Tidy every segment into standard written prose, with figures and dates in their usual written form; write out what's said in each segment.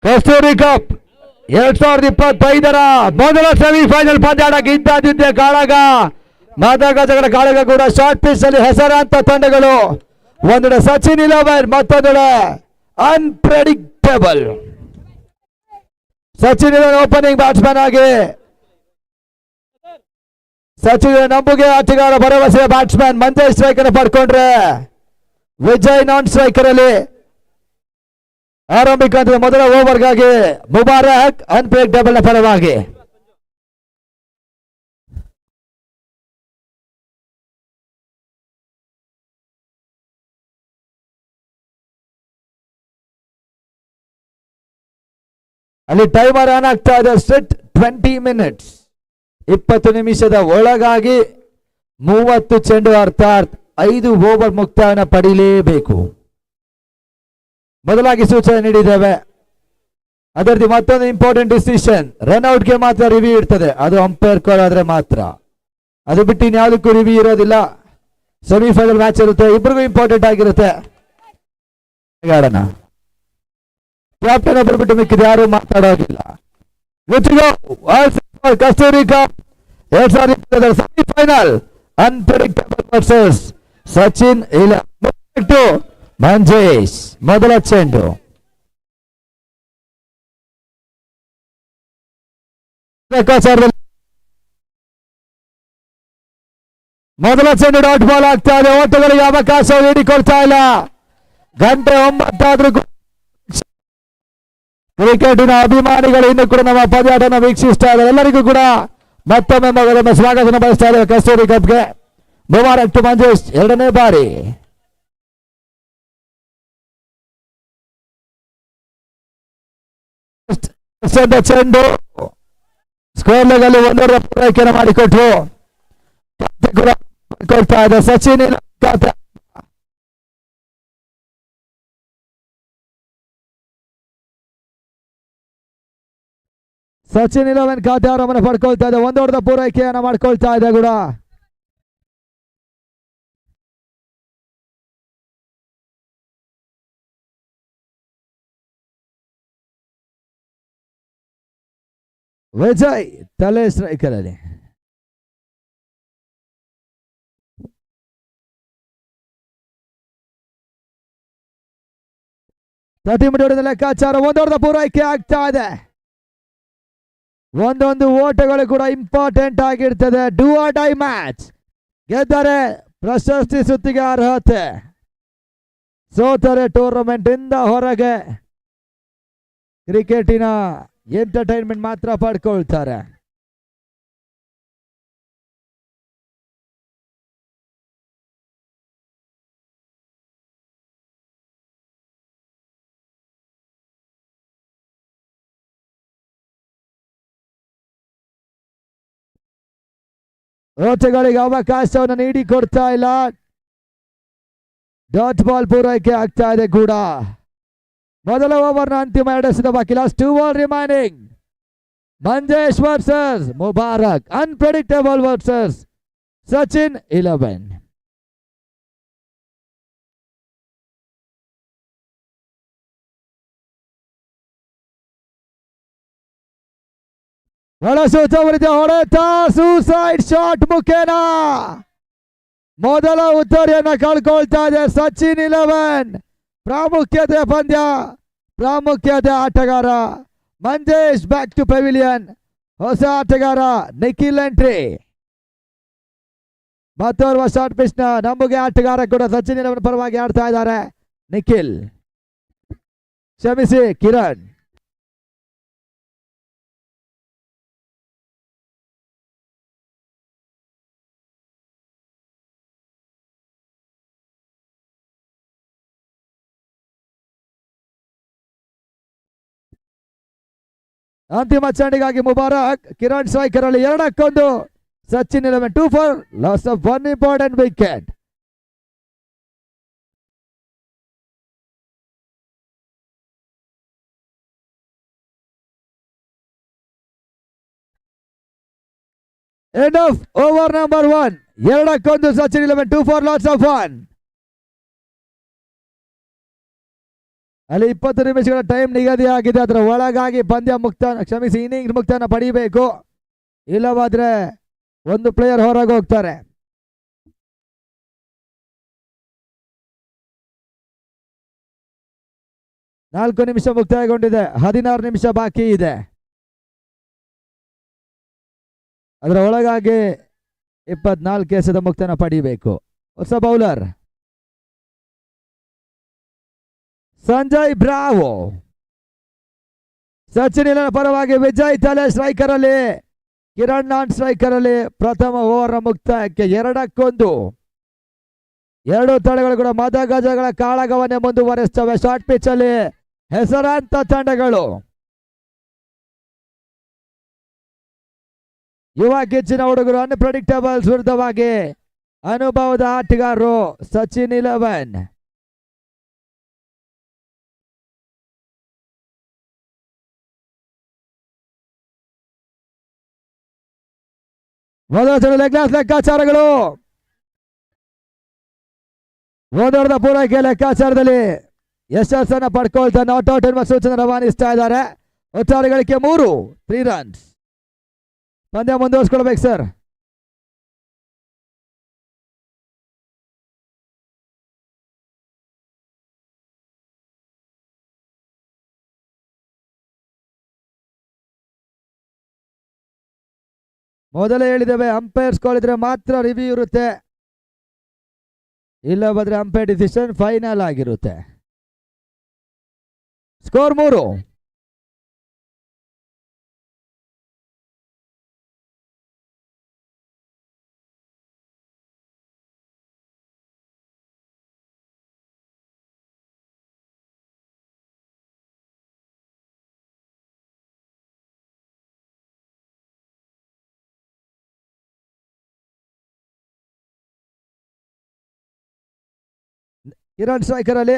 ಕಸ್ತೂರಿ cup 2025 ಮೊದಲ semifinal ಪಂದ್ಯಾಟ ಗಿದ್ದಾದಿದ್ದೆ ಕಾಳಗ ಮಾದಗಜಗಳ ಕಾಳಗ ಕೂಡ ಶಾರ್ಟ್ ಪಿಚ್ ಅಲ್ಲಿ ಹೆಸರಾಂತ ತಂಡಗಳು. ಒಂದೆಡೆ ಸಚಿನ್ 11, ಮತ್ತೊಂದೆಡೆ ಅನ್ಪ್ರೆಡಿಕ್ಟೇಬಲ್. ಸಚಿನ್ ಓಪನಿಂಗ್ ಬ್ಯಾಟ್ಸ್ಮನ್ ಆಗಿ, ಸಚಿನ್ ನಂಬುಗೆ ಆಟಗಾರ ಭರವಸೆ ಬ್ಯಾಟ್ಸ್ಮನ್ ಮಂಜೇಶ್ ಸ್ಟ್ರೈಕ್ ಅನ್ನು ಪಡ್ಕೊಂಡ್ರೆ, ವಿಜಯ್ ನಾನ್ ಸ್ಟ್ರೈಕರ್ ಅಲ್ಲಿ ಆರಂಭಿಕ ಮೊದಲ ಓವರ್ಗಾಗಿ ಮುಬಾರಕ್ ಅನ್ಪ್ರೆಡಿಕ್ಟೇಬಲ್ ನ ಪರವಾಗಿ. ಅಲ್ಲಿ ಟೈಮರ್ ಆನ್ ಆಗ್ತಾ ಇದೆ. ಸ್ಟ್ರಿಕ್ಟ್ 20 ಮಿನಿಟ್ಸ್, 20 ನಿಮಿಷದ ಒಳಗಾಗಿ 30 ಚೆಂಡು ಅರ್ಥಾತ್ 5 ಓವರ್ ಮುಕ್ತಾಯನ ಪಡೀಲೇಬೇಕು. ಮೊದಲಾಗಿ ಸೂಚನೆ ನೀಡಿದ್ದೇವೆ. ಅದರದ್ದು ಮತ್ತೊಂದು ಇಂಪಾರ್ಟೆಂಟ್ ಡಿಸಿಷನ್, ರನ್ಔಟ್ಗೆ ಮಾತ್ರ ರಿವ್ಯೂ ಇರ್ತದೆ, ಅದು ಅಂಪೈರ್ ಕಾಲ್ ಆದ್ರೆ ಮಾತ್ರ. ಅದು ಬಿಟ್ಟು ಇನ್ಯಾವುದಕ್ಕೂ ರಿವ್ಯೂ ಇರೋದಿಲ್ಲ. ಸೆಮಿಫೈನಲ್ ಮ್ಯಾಚ್ ಇರುತ್ತೆ, ಇಬ್ಬರಿಗೂ ಇಂಪಾರ್ಟೆಂಟ್ ಆಗಿರುತ್ತೆ. ಆಡೋಣ. ಕ್ಯಾಪ್ಟನ್ ಒಬ್ಬರು ಬಿಟ್ಟು ಮಿಕ್ಕಿದ ಯಾರು ಮಾತಾಡೋದಿಲ್ಲ. Kasturi cup 2020 semifinal unpredictable versus Sachin Manjesh. ಮೊದಲ ಚೆಂಡು ಡಾಟ್ ಬಾಲ್ ಆಗ್ತಾ ಇದೆ. ಓಟಗಳಿಗೆ ಅವಕಾಶ ನೀಡಿಕೊಳ್ತಾ ಇಲ್ಲ. ಗಂಟೆ 9 ಆದ್ರೂ ಕ್ರಿಕೆಟಿನ ಅಭಿಮಾನಿಗಳು ಇನ್ನು ಕೂಡ ನಮ್ಮ ಪಂದ್ಯಾಟವನ್ನು ವೀಕ್ಷಿಸ್ತಾ ಇದ್ದಾರೆ. ಎಲ್ಲರಿಗೂ ಕೂಡ ಮತ್ತೊಮ್ಮೆ ಮಗದೊಮ್ಮೆ ಸ್ವಾಗತ ಬಯಸ್ತಾ ಇದ್ದಾರೆ ಕಸ್ತೂರಿ ಕಪ್ಗೆ. ಮುಬಾರಕ್ ಟು ಮಂಜೇಶ್, 2ನೇ ಬಾರಿ. ಚೆಂಡು ಸ್ಕೋರ್ ಲೆಗಲ್ಲಿ 1 ಪೂರೈಕೆಯನ್ನು ಮಾಡಿಕೊಟ್ರು. ಕೊಡ್ತಾ ಇದೆ ಸಚಿನ್. ಸಚಿನ್ 11 ಖಾತೆ ಆರಂಭ ಪಡ್ಕೊಳ್ತಾ ಇದೆ. 1 ಓವರ್ ಪೂರೈಕೆಯನ್ನು ಮಾಡ್ಕೊಳ್ತಾ ಇದೆ ಕೂಡ. ವಿಜಯ್ ತಲೆ ಸ್ಟ್ರೈಕರ್ ಅಲ್ಲಿ. ಲೆಕ್ಕಾಚಾರ 1 ಓವರ್ ಪೂರೈಕೆ ಆಗ್ತಾ ಇದೆ. ಒಂದೊಂದು ಓಟಗಳು ಕೂಡ ಇಂಪಾರ್ಟೆಂಟ್ ಆಗಿರ್ತದೆ. Do or die match. ಗೆದ್ದರೆ ಪ್ರಶಸ್ತಿ ಸುತ್ತಿಗೆ ಅರ್ಹತೆ, ಸೋತರೆ ಟೂರ್ನಮೆಂಟ್ ಇಂದ ಹೊರಗೆ. ಕ್ರಿಕೆಟಿನ ಎಂಟರ್ಟೈನ್ಮೆಂಟ್ ಮಾತ್ರ ಪಡ್ಕೊಳ್ತಾರೆ. ಓಟಗಳಿಗೆ ಅವಕಾಶವನ್ನು ನೀಡಿಕೊಡ್ತಾ ಇಲ್ಲ. ಡಾಟ್ ಬಾಲ್ ಪೂರೈಕೆ ಆಗ್ತಾ ಇದೆ ಕೂಡ. ಮೊದಲ ಓವರ್ನ ಅಂತಿಮ 2 ಎಸೆತ ಬಾಕಿ. Last 2 ball remaining. Manjesh versus Mubarak. Unpredictable versus Sachin 11. ಹೊಡೆತ ಸೂಸೈಡ್ ಶಾಟ್ ಮುಖೇನ ಮೊದಲ ಉತ್ತರಿಯನ್ನ ಕಳ್ಕೊಳ್ತಾ ಇದೆ ಸಚಿನ್ 11. ಪ್ರಾಮುಖ್ಯತೆ ಪಂದ್ಯ, ಪ್ರಾಮುಖ್ಯತೆ ಆಟಗಾರ ಮಂಜೇಶ್. Back to pavilion. ಹೊಸ ಆಟಗಾರ ನಿಖಿಲ್ ಎಂಟ್ರಿ. ಮತ್ತೋರ್ವ ಶಾರ್ಟ್ ಪಿಚ್ ನ ನಂಬುಗೆ ಆಟಗಾರ ಕೂಡ ಸಚಿನ್ 11 ಪರವಾಗಿ ಆಡ್ತಾ ಇದ್ದಾರೆ. ನಿಖಿಲ್, ಕ್ಷಮಿಸಿ ಕಿರಣ್. ಅಂತಿಮ ಚೆಂಡಿಗಾಗಿ ಮುಬಾರಕ್. ಕಿರಣ್ ಸ್ಟ್ರೈಕರ್ ಅಲ್ಲಿ 2-1. Sachin 11 2 for loss of 1 important wicket. End of over number 1. 2-1 Sachin 11 2 for loss of 1. ಅಲ್ಲಿ 20 ನಿಮಿಷಗಳ ಟೈಮ್ ನಿಗದಿಯಾಗಿದೆ. ಅದರ ಒಳಗಾಗಿ ಪಂದ್ಯ ಇನ್ನಿಂಗ್ಸ್ ಮುಕ್ತಾಯನ ಪಡಿಬೇಕು. ಇಲ್ಲವಾದ್ರೆ ಒಂದು ಪ್ಲೇಯರ್ ಹೊರಗೆ ಹೋಗ್ತಾರೆ. ನಾಲ್ಕು ನಿಮಿಷ ಮುಕ್ತಾಯಗೊಂಡಿದೆ. 16 ನಿಮಿಷ ಬಾಕಿ ಇದೆ. ಅದರ ಒಳಗಾಗಿ 24 ಎಸೆದ ಮುಕ್ತಾಯನ ಪಡಿಬೇಕು. ಹೊಸ ಬೌಲರ್ ಸಂಜಯ್ ಬ್ರಾವೋ. ಸಚಿನ್ ಇಲ್ಲನ ಪರವಾಗಿ ವಿಜಯ್ ತಲೆ ಸ್ಟ್ರೈಕರ್ ಅಲ್ಲಿ, ಕಿರಣ್ ನಾನ್ ಸ್ಟ್ರೈಕರ್ ಅಲ್ಲಿ. ಪ್ರಥಮ ಓವರ್ ಮುಕ್ತಾಯಕ್ಕೆ 2-1. ಎರಡು ತಂಡಗಳು ಕೂಡ ಮದಗಜಗಳ ಕಾಳಗವನ್ನೇ ಮುಂದುವರಿಸ್ತವೆ. ಶಾರ್ಟ್ ಪಿಚ್ ಅಲ್ಲಿ ಹೆಸರಾಂತ ತಂಡಗಳು. ಯುವ ಕಿಚ್ಚಿನ ಹುಡುಗರು ಅನ್ಪ್ರೆಡಿಕ್ಟಬಲ್ಸ್ ವಿರುದ್ಧವಾಗಿ ಅನುಭವದ ಆಟಗಾರರು ಸಚಿನ್ 11. ಮೊದಲ ಲೆಕ್ಕಾಚಾರಗಳು. ಒಂದರದ ಪೂರೈಕೆ ಲೆಕ್ಕಾಚಾರದಲ್ಲಿ ಯಶಸ್ಸನ್ನು ಪಡ್ಕೊಳ್ತಾ ನಾಟ್ ಔಟ್ ಎನ್ನುವ ಸೂಚನೆ ರವಾನಿಸ್ತಾ ಇದ್ದಾರೆ. ಒಟ್ಟಾರೆ ಗಳಿಕೆ 3 ರನ್ಸ್. ಪಂದ್ಯ ಮುಂದುವರಿಸಿಕೊಳ್ಬೇಕು ಸರ್. ಮೊದಲೇ ಹೇಳಿದ್ದೇವೆ, ಅಂಪೈರ್ಸ್ ಕಾಲ್ ಇದ್ರೆ ಮಾತ್ರ ರಿವ್ಯೂ ಇರುತ್ತೆ. ಇಲ್ಲ ಬಂದ್ರೆ ಅಂಪೈರ್ ಡಿಸಿಷನ್ ಫೈನಲ್ ಆಗಿರುತ್ತೆ. ಸ್ಕೋರ್ 3. ಕಿರಣ್ ಸ್ಟ್ರೈಕರ್ ಅಲ್ಲಿ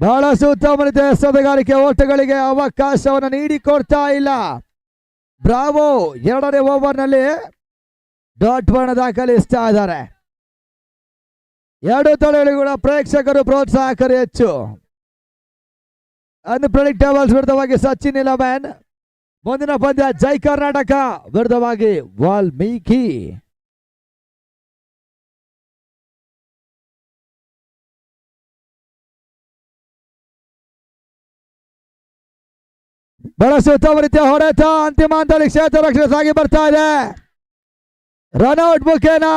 ಬಹಳಷ್ಟು ಉತ್ತಮ ಎಸೆತಗಾರಿಕೆ ಓಟಗಳಿಗೆ ಅವಕಾಶವನ್ನು ನೀಡಿಕೊಡ್ತಾ ಇಲ್ಲ. ಬ್ರಾವೋ 2ನೇ ಓವರ್ನಲ್ಲಿ ಡಾಟ್ ಬಣ್ಣ ದಾಖಲಿಸ್ತಾ ಇದ್ದಾರೆ. ಎರಡು ತಂಡಗಳಿಗೂ ಕೂಡ ಪ್ರೇಕ್ಷಕರು ಪ್ರೋತ್ಸಾಹಕರು ಹೆಚ್ಚು. ಅನ್ಪ್ರೆಡಿಕ್ಟಬಲ್ಸ್ ವಿರುದ್ಧವಾಗಿ ಸಚಿನ್ 11. ಮುಂದಿನ ಪಂದ್ಯ ಜೈ ಕರ್ನಾಟಕ ವಿರುದ್ಧವಾಗಿ ವಾಲ್ಮೀಕಿ. ಬಹಳಷ್ಟು ಉತ್ತಮ ರೀತಿಯ ಹೊಡೆತ. ಅಂತಿಮ ಹಂತದಲ್ಲಿ ಕ್ಷೇತ್ರ ರಕ್ಷಣೆ ಸಾಗಿ ಬರ್ತಾ ಇದೆ. ರನ್ಔಟ್ ಮುಖೇನ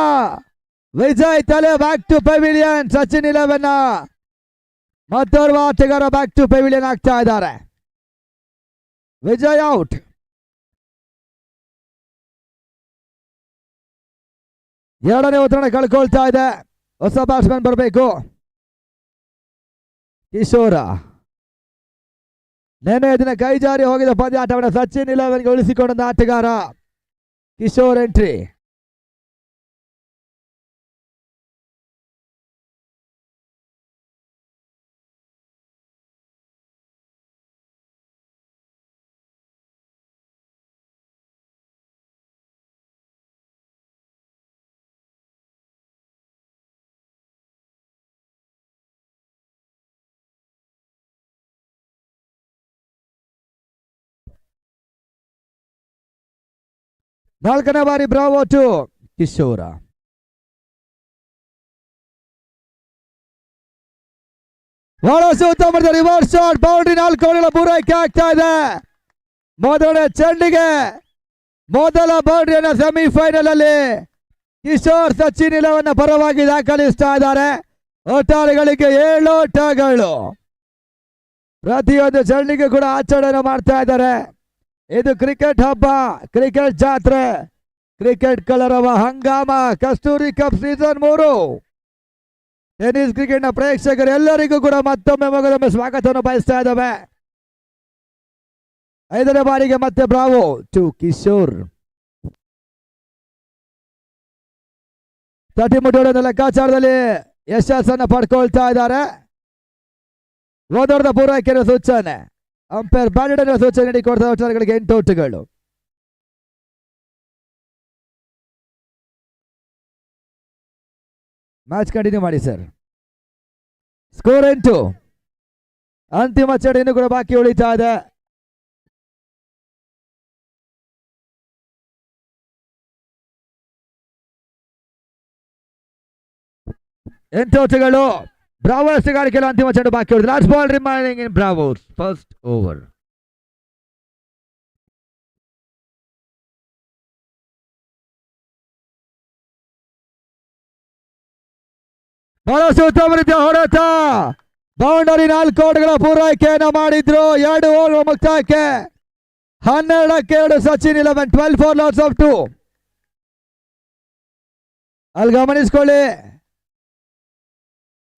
ವಿಜಯ್ ತಲೆ ಬ್ಯಾಕ್ ಟು ಪೆವಿಲಿಯನ್. ಸಚಿನ್ 11 ಮತ್ತೋರ್ವ ಆಟಗಾರ ಬ್ಯಾಕ್ ಟು ಪೆವಿಲಿಯನ್ ಆಗ್ತಾ ಇದ್ದಾರೆ. ವಿಜಯ್ ಔಟ್. ಎರಡನೇ ಉತ್ತರಣ ಕಳ್ಕೊಳ್ತಾ ಇದೆ. ಹೊಸ ಬ್ಯಾಟ್ಸ್ಮನ್ ಬರಬೇಕು. ಕಿಶೋರ ನೆನೆ ದಿನ ಕೈ ಜಾರಿ ಹೋಗಿದ ಪಂದ್ಯ ಆಟವನ್ನು ಸಚಿನ್ 11ಗೆ ಉಳಿಸಿಕೊಂಡ ಆಟಗಾರ ಕಿಶೋರ್ ಎಂಟ್ರಿ. ನಾಲ್ಕನೇ ಬಾರಿ ಬ್ರಾವೋ ಟು ಕಿಶೋರ. ಬಹಳಷ್ಟು ಉತ್ತಮ ರಿವರ್ಸ್ ಶಾಟ್, ಬೌಂಡ್ರಿ. 4 ಓವರ್ಗಳ ಪೂರೈಕೆ ಆಗ್ತಾ ಇದೆ. ಮೊದಲನೇ ಚೆಂಡಿಗೆ ಮೊದಲ ಬೌಂಡ್ರಿಯನ್ನು ಸೆಮಿಫೈನಲ್ ಅಲ್ಲಿ ಕಿಶೋರ್ ಸಚಿನ್ 11 ಪರವಾಗಿ ದಾಖಲಿಸ್ತಾ ಇದ್ದಾರೆ. ಒಟ್ಟಾರೆಗಳಿಗೆ 7 ಓಟಗಳು. ಪ್ರತಿಯೊಂದು ಚೆಂಡಿಗೆ ಕೂಡ ಆಚರಣೆ ಮಾಡ್ತಾ ಇದ್ದಾರೆ. ಇದು ಕ್ರಿಕೆಟ್ ಹಬ್ಬ, ಕ್ರಿಕೆಟ್ ಜಾತ್ರೆ, ಕ್ರಿಕೆಟ್ ಕಲರವ ಹಂಗಾಮ. ಕಸ್ತೂರಿ ಕಪ್ ಸೀಸನ್ 3 ಟೆನ್ನಿಸ್ ಕ್ರಿಕೆಟ್ನ ಪ್ರೇಕ್ಷಕರು ಎಲ್ಲರಿಗೂ ಕೂಡ ಮತ್ತೊಮ್ಮೆ ಸ್ವಾಗತವನ್ನು ಬಯಸ್ತಾ ಇದ್ದಾವೆ. 5ನೇ ಬಾರಿಗೆ ಮತ್ತೆ ಬ್ರಾವೋ ಟು ಕಿಶೋರ್. 30 ಮುಟ್ಟೋಡ ಲೆಕ್ಕಾಚಾರದಲ್ಲಿ ಯಶಸ್ಸನ್ನು ಪಡ್ಕೊಳ್ತಾ ಇದ್ದಾರೆ. ಓದೋರ್ದ ಪೂರೈಕೆಯ ಸೂಚನೆ, ಅಂಪೈರ್ ಬ್ಯಾಟರ್ ಸೂಚನೆ ನೀಡಿಕೊಡ್ತಾ ಒಟ್ಟಾರೆಗಳಿಗೆ 8 ಓಟಗಳು. ಮ್ಯಾಚ್ ಕಂಟಿನ್ಯೂ ಮಾಡಿ ಸರ್. ಸ್ಕೋರ್ 8. ಅಂತಿಮ ಚಡಿ ಇನ್ನೂ ಕೂಡ ಬಾಕಿ ಉಳಿತಾ ಇದೆ. ಎಂಟೋಟಗಳು ಬ್ರಾವರ್ಸ್ ಗಾಳಿಕೆಲ್ಲ ಅಂತಿಮ ಚೆಂಡು ಬಾಕಿ ಉಳಿದ. ಲಾಸ್ಟ್ ಬಾಲ್ ರಿಮೈನಿಂಗ್ ಇನ್ ಬ್ರಾವೋಸ್ ಫಸ್ಟ್ ಓವರ್. ಬಹಳಷ್ಟು ಉತ್ತಮ ರೀತಿಯ ಹೊಡೆತ. ಬೌಂಡರಿ 4 ಓಟಗಳ ಪೂರೈಕೆಯನ್ನು ಮಾಡಿದ್ರು. 2 ಓವರ್ ಮುಕ್ತಾಯಕ್ಕೆ 12-2 ಸಚಿನ್ 11 12 ಫಾರ್ ಲಾಸ್ ಆಫ್ 2. ಅಲ್ಲಿ ಗಮನಿಸ್ಕೊಳ್ಳಿ,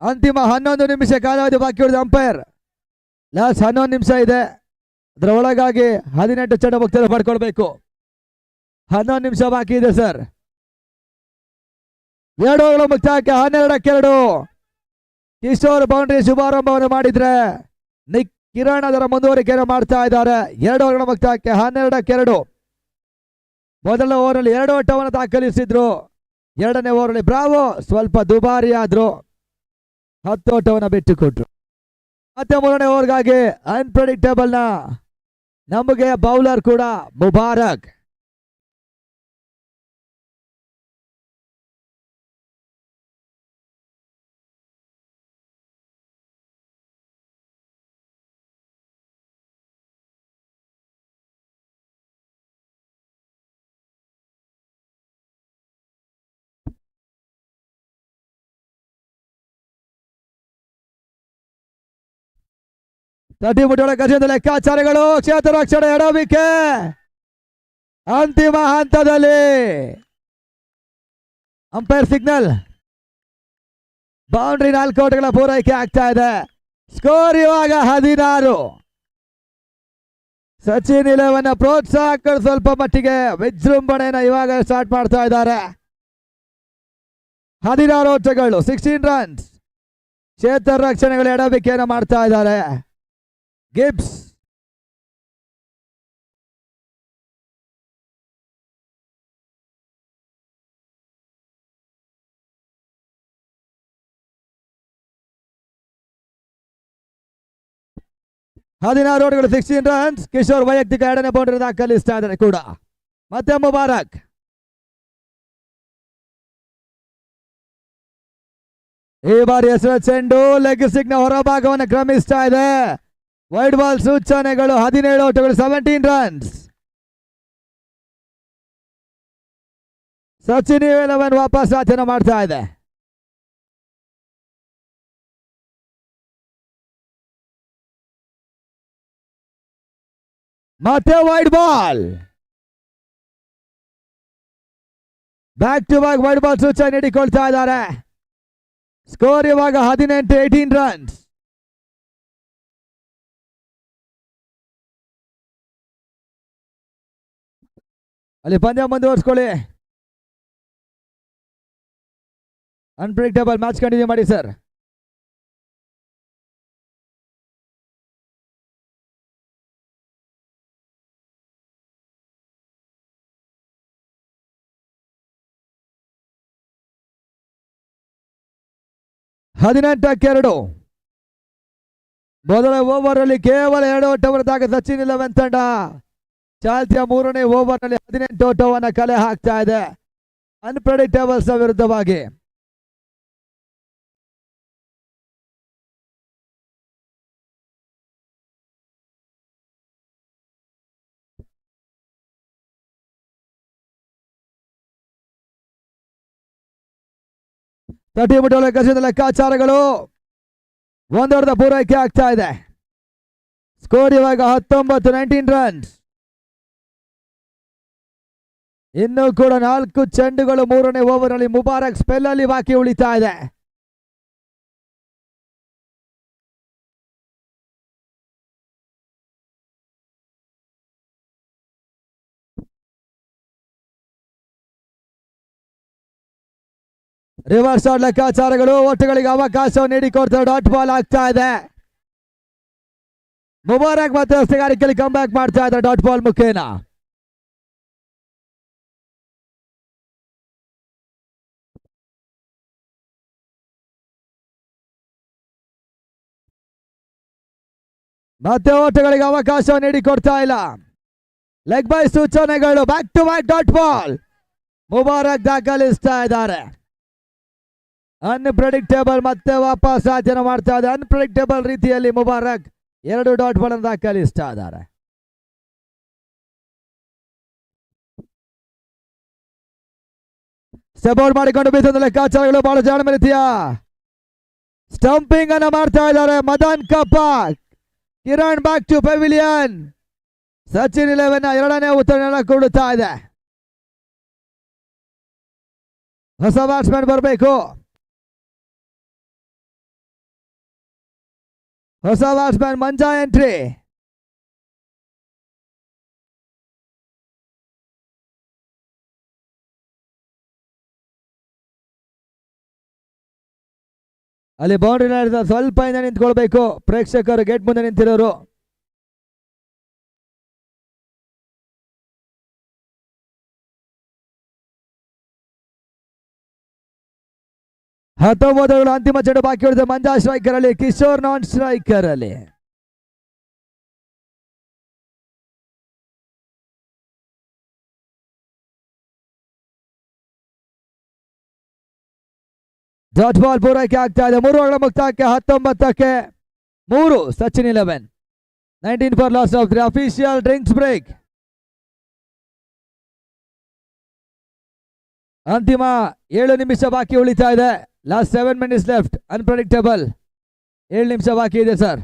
ಅಂತಿಮ 11 ನಿಮಿಷ ಕಾಲಾವಧಿ ಬಾಕಿ ಉಳಿದ. ಅಂಪೈರ್ ಲಾಸ್ಟ್ 11 ನಿಮಿಷ ಇದೆ, ಅದರ ಒಳಗಾಗಿ 18 ಚೆಂಡು ಮುಕ್ತಾಯ ಪಡ್ಕೊಳ್ಬೇಕು. 11 ನಿಮಿಷ ಬಾಕಿ ಇದೆ ಸರ್. 2 ಓವರ್ ಮುಕ್ತಾಯಕ್ಕೆ 12-2. ಕಿಶೋರ್ ಬೌಂಡ್ರಿ ಶುಭಾರಂಭವನ್ನು ಮಾಡಿದ್ರೆ ಕಿರಣ್ ಅದರ ಮುಂದುವರಿಕೆಯನ್ನು ಮಾಡ್ತಾ ಇದ್ದಾರೆ. 2 ಓವರ್ ಮುಕ್ತಾಯಕ್ಕೆ 12-2. ಮೊದಲ ಓವರ್ನಲ್ಲಿ 2 ಓಟವನ್ನು ದಾಖಲಿಸಿದ್ರು. 2ನೇ ಓವರ್ನಲ್ಲಿ ಬ್ರಾವೋ ಸ್ವಲ್ಪ ದುಬಾರಿ ಆದ್ರು, 10 ಓಟವನ್ನು ಬಿಟ್ಟುಕೊಟ್ರು. ಮತ್ತೆ 3ನೇ ಓವರ್ಗಾಗಿ ಅನ್ಪ್ರೆಡಿಕ್ಟಬಲ್ ನ ನಮಗೆ ಬೌಲರ್ ಕೂಡ ಮುಬಾರಕ್. ತಟಿಮುಟ್ಟಳ ಗಜದ ಲೆಕ್ಕಾಚಾರಗಳು. ಕ್ಷೇತ್ರ ರಕ್ಷಣೆ ಎಡವಿಕೆ ಅಂತಿಮ ಹಂತದಲ್ಲಿ ಅಂಪೈರ್ ಸಿಗ್ನಲ್. ಬೌಂಡ್ರಿ 4 ಓಟಗಳ ಪೂರೈಕೆ ಆಗ್ತಾ ಇದೆ. ಸ್ಕೋರ್ ಇವಾಗ 16. ಸಚಿನ್ 11 ಪ್ರೋತ್ಸಾಹಕರು ಸ್ವಲ್ಪ ಮಟ್ಟಿಗೆ ವಿಜೃಂಭಣೆಯನ್ನು ಇವಾಗ ಸ್ಟಾರ್ಟ್ ಮಾಡ್ತಾ ಇದ್ದಾರೆ. 16 ಓಟಗಳು 16 ರನ್ಸ್. ಕ್ಷೇತ್ರ ರಕ್ಷಣೆಗಳು ಎಡವಿಕೆಯನ್ನು ಮಾಡ್ತಾ ಇದ್ದಾರೆ. ಗಿಬ್ಸ್ ಹದಿನಾರು ಓಟಗಳು 16 ರನ್ಸ್. ಕಿಶೋರ್ ವೈಯಕ್ತಿಕ 2ನೇ ಬೌಂಡ್ರಿ ದಾಖಲಿಸ್ತಾ ಇದ್ದಾರೆ ಕೂಡ. ಮತ್ತೆ ಮುಬಾರಕ್. ಈ ಬಾರಿ ಹೆಸರ ಚೆಂಡು ಲೆಗ್ ಸಿಗ್ನ ಹೊರಭಾಗವನ್ನು ಕ್ರಮಿಸ್ತಾ ಇದೆ. ವೈಡ್ ಬಾಲ್ ಸೂಚನೆಗಳು. 17 ಓಟಗಳು 17 ರನ್ಸ್. ಸಚಿನ್ 11 ವಾಪಸ್ ಆಚರಣೆ ಮಾಡ್ತಾ ಇದೆ. ಮತ್ತೆ wide ball. Back to back wide ball ಸೂಚನೆ ನೀಡಿಕೊಳ್ತಾ ಇದ್ದಾರೆ. ಸ್ಕೋರ್ ಇವಾಗ 18 ರನ್ಸ್. ಅಲ್ಲಿ ಪಂದ್ಯ ಮುಂದುವರಿಸ್ಕೊಳ್ಳಿ. ಅನ್ಪ್ರೆಡಿಕ್ಟಬಲ್ ಮ್ಯಾಚ್ ಕಂಟಿನ್ಯೂ ಮಾಡಿ ಸರ್. ಹದಿನೆಂಟಕ್ಕೆ 2. ಮೊದಲ ಓವರ್ ಅಲ್ಲಿ ಕೇವಲ 2 ಓಟವನ್ನು ದಾಗ ಸಚಿನ್ 11 ತಂಡ ಚಾಲ್ತಿಯ 3ನೇ ಓವರ್ನಲ್ಲಿ 18 ಓಟವನ್ನು ಕಲೆ ಹಾಕ್ತಾ ಇದೆ ಅನ್ಪ್ರೆಡಿಕ್ಟಬಲ್ಸ್ ವಿರುದ್ಧವಾಗಿ. ತಟಿಮುಟ್ಟಲ ಗಜದ ಲೆಕ್ಕಾಚಾರಗಳು. 1 ಓವರ್ ಪೂರೈಕೆ ಆಗ್ತಾ ಇದೆ. ಸ್ಕೋರ್ ಇವಾಗ 19 ರನ್ಸ್. ಇನ್ನೂ ಕೂಡ 4 ಚೆಂಡುಗಳು 3ನೇ ಓವರ್ನಲ್ಲಿ ಮುಬಾರಕ್ ಸ್ಪೆಲ್ ಅಲ್ಲಿ ಬಾಕಿ ಉಳಿತಾ ಇದೆ. ರಿವರ್ಸ್ ಶಾಟ್ ಲೆಕ್ಕಾಚಾರಗಳು. ಓಟಗಳಿಗೆ ಅವಕಾಶವನ್ನು ನೀಡಿಕೊಡ್ತಾರೆ. ಡಾಟ್ ಬಾಲ್ ಆಗ್ತಾ ಇದೆ. ಮುಬಾರಕ್ ಮತ್ತೆ ಹೊಸಗಾರಿಕೆಯಲ್ಲಿ ಕಮ್ ಬ್ಯಾಕ್ ಮಾಡ್ತಾ ಇದ್ದಾರೆ ಡಾಟ್ ಬಾಲ್ ಮುಖೇನ. ಮತ್ತೆ ಓಟಗಳಿಗೆ ಅವಕಾಶ ನೀಡಿಕೊಡ್ತಾ ಇಲ್ಲ. ಲೆಗ್ ಬೈ ಸೂಚನೆಗಳು. Back to back dot ball. Mubarak ದಾಖಲಿಸ್ತಾ ಇದ್ದಾರೆ. ಅನ್ಪ್ರೆಡಿಕ್ಟೇಬಲ್ ಮತ್ತೆ ವಾಪಸ್ ಸಾಧನೆ ಮಾಡ್ತಾ ಇದೆ. ಅನ್ಪ್ರೆಡಿಕ್ಟೇಬಲ್ ರೀತಿಯಲ್ಲಿ ಮುಬಾರಕ್ 2 ಡಾಟ್ ಬಾಲ್ ಅನ್ನು ದಾಖಲಿಸ್ತಾ ಇದ್ದಾರೆ. ಸಪೋರ್ಟ್ ಮಾಡಿಕೊಂಡು ಬೀಸದ ಲೆಕ್ಕಾಚಾರಗಳು ಬಹಳ ಜಾಣ ರೀತಿಯ ಸ್ಟಂಪಿಂಗ್ ಅನ್ನು ಮಾಡ್ತಾ ಇದ್ದಾರೆ. Madan Kappa. Kiran back to pavilion. Sachin 11 2ನೇ ಉತ್ತರ ಕೊಡುತ್ತಾ ಇದೆ. ಹೊಸ ಬ್ಯಾಟ್ಸ್ಮನ್ ಬರಬೇಕು. ಹೊಸ ಬ್ಯಾಟ್ಸ್ಮನ್ ಮಂಜಾ ಎಂಟ್ರಿ. ಅಲ್ಲಿ ಬೌಂಡ್ರಿ ಸ್ವಲ್ಪ ಇಂದ ನಿಂತ್ಕೊಳ್ಬೇಕು. ಪ್ರೇಕ್ಷಕರು ಗೇಟ್ ಮುಂದೆ ನಿಂತಿರೋರು. ಹತ್ತೊಂಬತ್ತು ಅಂತಿಮ ಚೆಂಡು ಬಾಕಿ ಉಳಿದ. ಮಂಜಾ ಸ್ಟ್ರೈಕರ್ ಅಲ್ಲಿ, ಕಿಶೋರ್ ನಾನ್ ಸ್ಟ್ರೈಕರ್ ಅಲ್ಲಿ. ಡಾಟ್ ಬಾಲ್ ಪೂರೈಕೆ ಆಗ್ತಾ ಇದೆ. 3 ಓವರ್ಗಳ ಮುಕ್ತಾಯಕ್ಕೆ 19ಕ್ಕೆ 3. Sachin 11. 19 for loss of 3. Official drinks break. ಅಂತಿಮ 7 ನಿಮಿಷ ಬಾಕಿ ಉಳಿತಾ ಇದೆ. Last 7 minutes left. ಅನ್ಪ್ರೆಡಿಕ್ಟೇಬಲ್ 7 ನಿಮಿಷ ಬಾಕಿ ಇದೆ ಸರ್.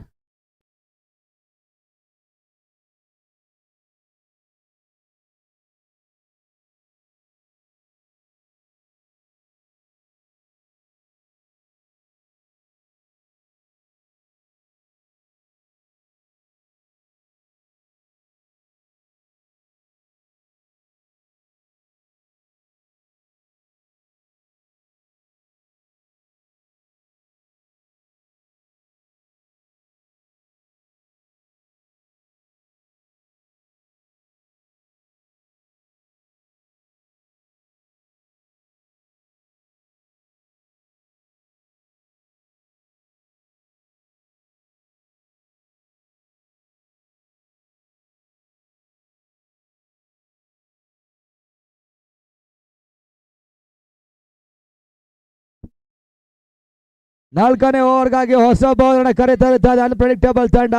ನಾಲ್ಕನೇ ಓವರ್ಗಾಗಿ ಹೊಸ ಬೌಲರ್ ಕರೆತರುತ್ತದೆ ಅನ್ಪ್ರೆಡಿಕ್ಟೇಬಲ್ ತಂಡ